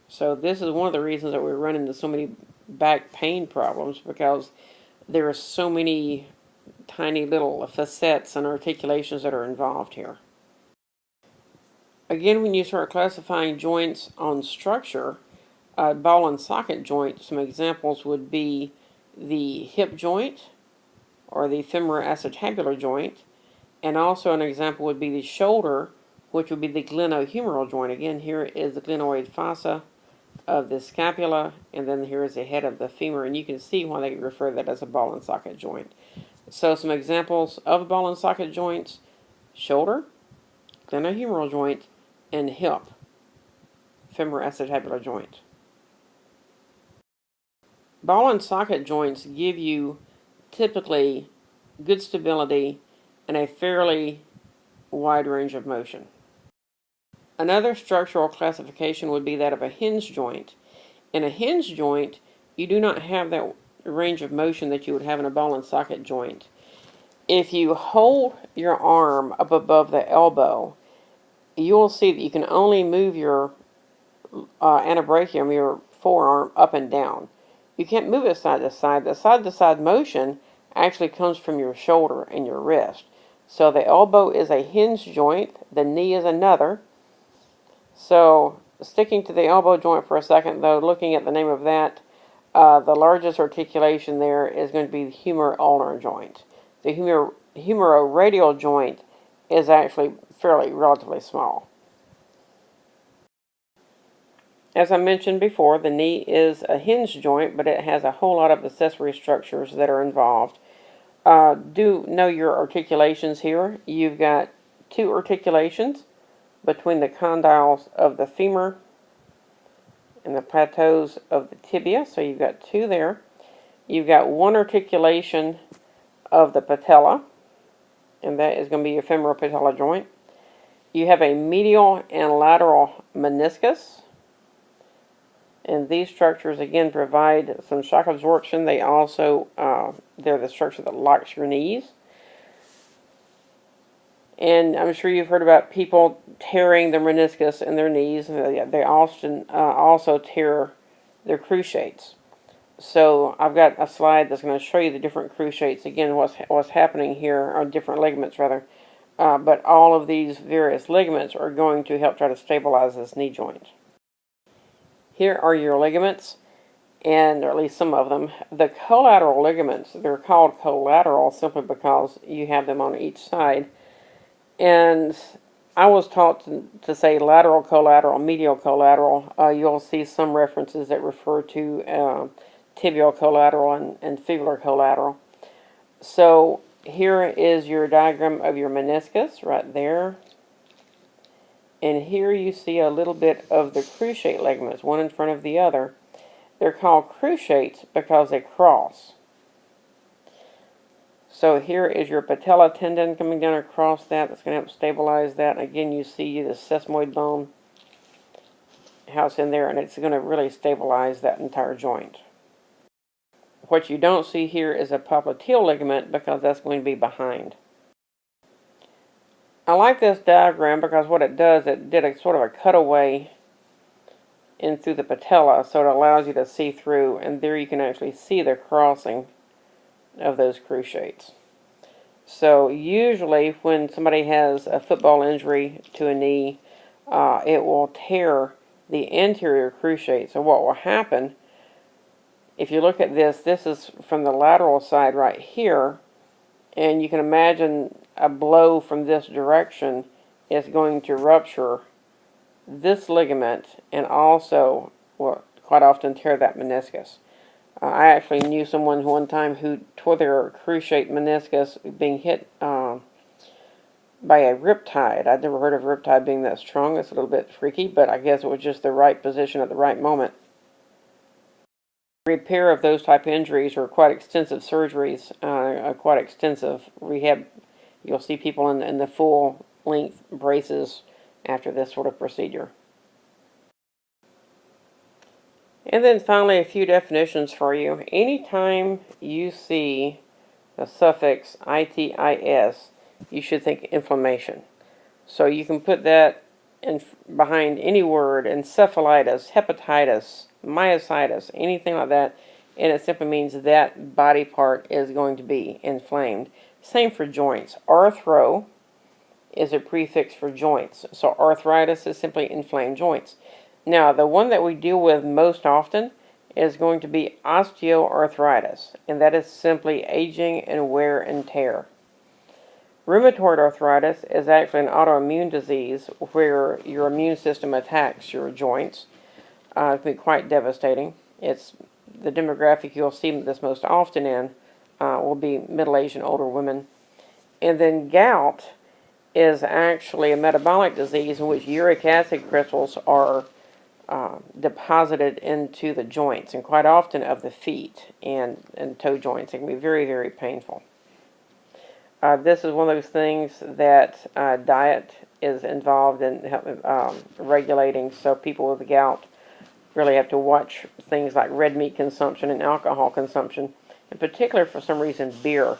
So this is one of the reasons that we run into so many back pain problems, because there are so many tiny little facets and articulations that are involved here. Again, when you start classifying joints on structure, ball and socket joint, some examples would be the hip joint or the femoroacetabular joint, and also an example would be the shoulder, which would be the glenohumeral joint. Again, here is the glenoid fossa of the scapula, and then here is the head of the femur, and you can see why they refer to that as a ball and socket joint. So some examples of ball and socket joints: shoulder, glenohumeral joint, and hip, femoroacetabular joint. Ball and socket joints give you typically good stability and a fairly wide range of motion. Another structural classification would be that of a hinge joint. In a hinge joint, you do not have that range of motion that you would have in a ball and socket joint. If you hold your arm up above the elbow, you'll see that you can only move your antebrachium, your forearm, up and down. You can't move it side to side. The side-to-side motion actually comes from your shoulder and your wrist. So the elbow is a hinge joint, the knee is another. So sticking to the elbow joint for a second, though, looking at the name of that, the largest articulation there is going to be the humero-ulnar joint. The humeroradial joint is actually relatively small. As I mentioned before, the knee is a hinge joint, but it has a whole lot of accessory structures that are involved. Do know your articulations here. You've got two articulations between the condyles of the femur and the plateaus of the tibia, so you've got two there. You've got one articulation of the patella, and that is going to be your femoropatellar joint. You have a medial and lateral meniscus, and these structures again provide some shock absorption. They also, they're the structure that locks your knees. And I'm sure you've heard about people tearing their meniscus in their knees. They often also tear their cruciates. So I've got a slide that's going to show you the different cruciates. Again, what's happening here, or different ligaments rather. But all of these various ligaments are going to help try to stabilize this knee joint. Here are your ligaments, and or at least some of them. The collateral ligaments, they're called collateral simply because you have them on each side. And I was taught to say lateral collateral, medial collateral. You'll see some references that refer to tibial collateral and fibular collateral. So here is your diagram of your meniscus right there. And here you see a little bit of the cruciate ligaments, one in front of the other. They're called cruciates because they cross. So here is your patella tendon coming down across that. That's going to help stabilize that. And again, you see the sesamoid bone, how it's in there, and it's going to really stabilize that entire joint. What you don't see here is a popliteal ligament because that's going to be behind. I like this diagram because what it does, it did a sort of a cutaway in through the patella, so it allows you to see through, and there you can actually see the crossing of those cruciates. So usually when somebody has a football injury to a knee, it will tear the anterior cruciate. So what will happen, if you look at this is from the lateral side right here, and you can imagine a blow from this direction is going to rupture this ligament and also will quite often tear that meniscus. I actually knew someone one time who tore their cruciate meniscus being hit by a riptide. I'd never heard of riptide being that strong. It's a little bit freaky, but I guess it was just the right position at the right moment. Repair of those type of injuries are quite extensive surgeries, quite extensive rehab. You'll see people in the full length braces after this sort of procedure. And then finally, a few definitions for you. Anytime you see the suffix itis, you should think inflammation. So you can put that in behind any word: encephalitis, hepatitis, myositis, anything like that, and it simply means that body part is going to be inflamed. Same for joints. Arthro is a prefix for joints. So arthritis is simply inflamed joints. Now, the one that we deal with most often is going to be osteoarthritis, and that is simply aging and wear and tear. Rheumatoid arthritis is actually an autoimmune disease where your immune system attacks your joints. It can be quite devastating. It's the demographic you'll see this most often in will be middle-aged and older women. And then gout is actually a metabolic disease in which uric acid crystals are deposited into the joints, and quite often of the feet and toe joints. It can be very, very painful. This is one of those things that diet is involved in regulating, so people with gout really have to watch things like red meat consumption and alcohol consumption, in particular, for some reason, beer.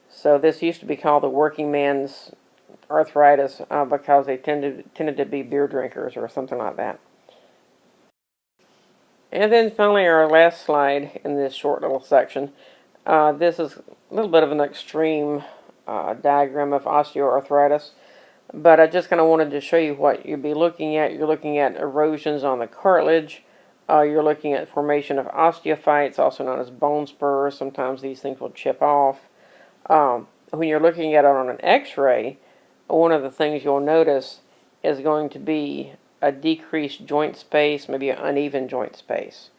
So this used to be called the working man's arthritis because they tended to be beer drinkers or something like that. And then finally, our last slide in this short little section. This is a little bit of an extreme diagram of osteoarthritis, but I just kind of wanted to show you what you'd be looking at. You're looking at erosions on the cartilage. You're looking at formation of osteophytes, also known as bone spurs. Sometimes these things will chip off. When you're looking at it on an x-ray, one of the things you'll notice is going to be a decreased joint space, maybe an uneven joint space.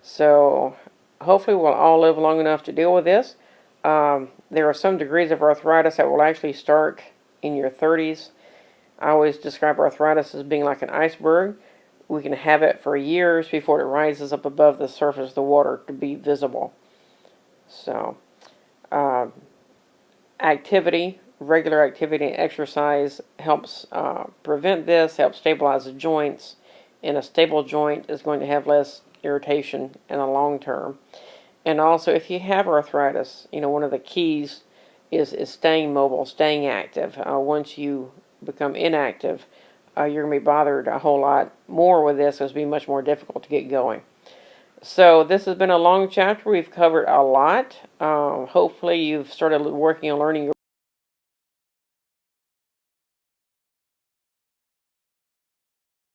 So hopefully we'll all live long enough to deal with this. There are some degrees of arthritis that will actually start in your 30s. I always describe arthritis as being like an iceberg. We can have it for years before it rises up above the surface of the water to be visible. So regular activity and exercise helps prevent this, helps stabilize the joints, and a stable joint is going to have less irritation in the long term. And also, if you have arthritis, one of the keys is staying mobile, staying active. Once you become inactive, you're going to be bothered a whole lot more with this. It's going to be much more difficult to get going. So this has been a long chapter. We've covered a lot. Hopefully you've started working on learning your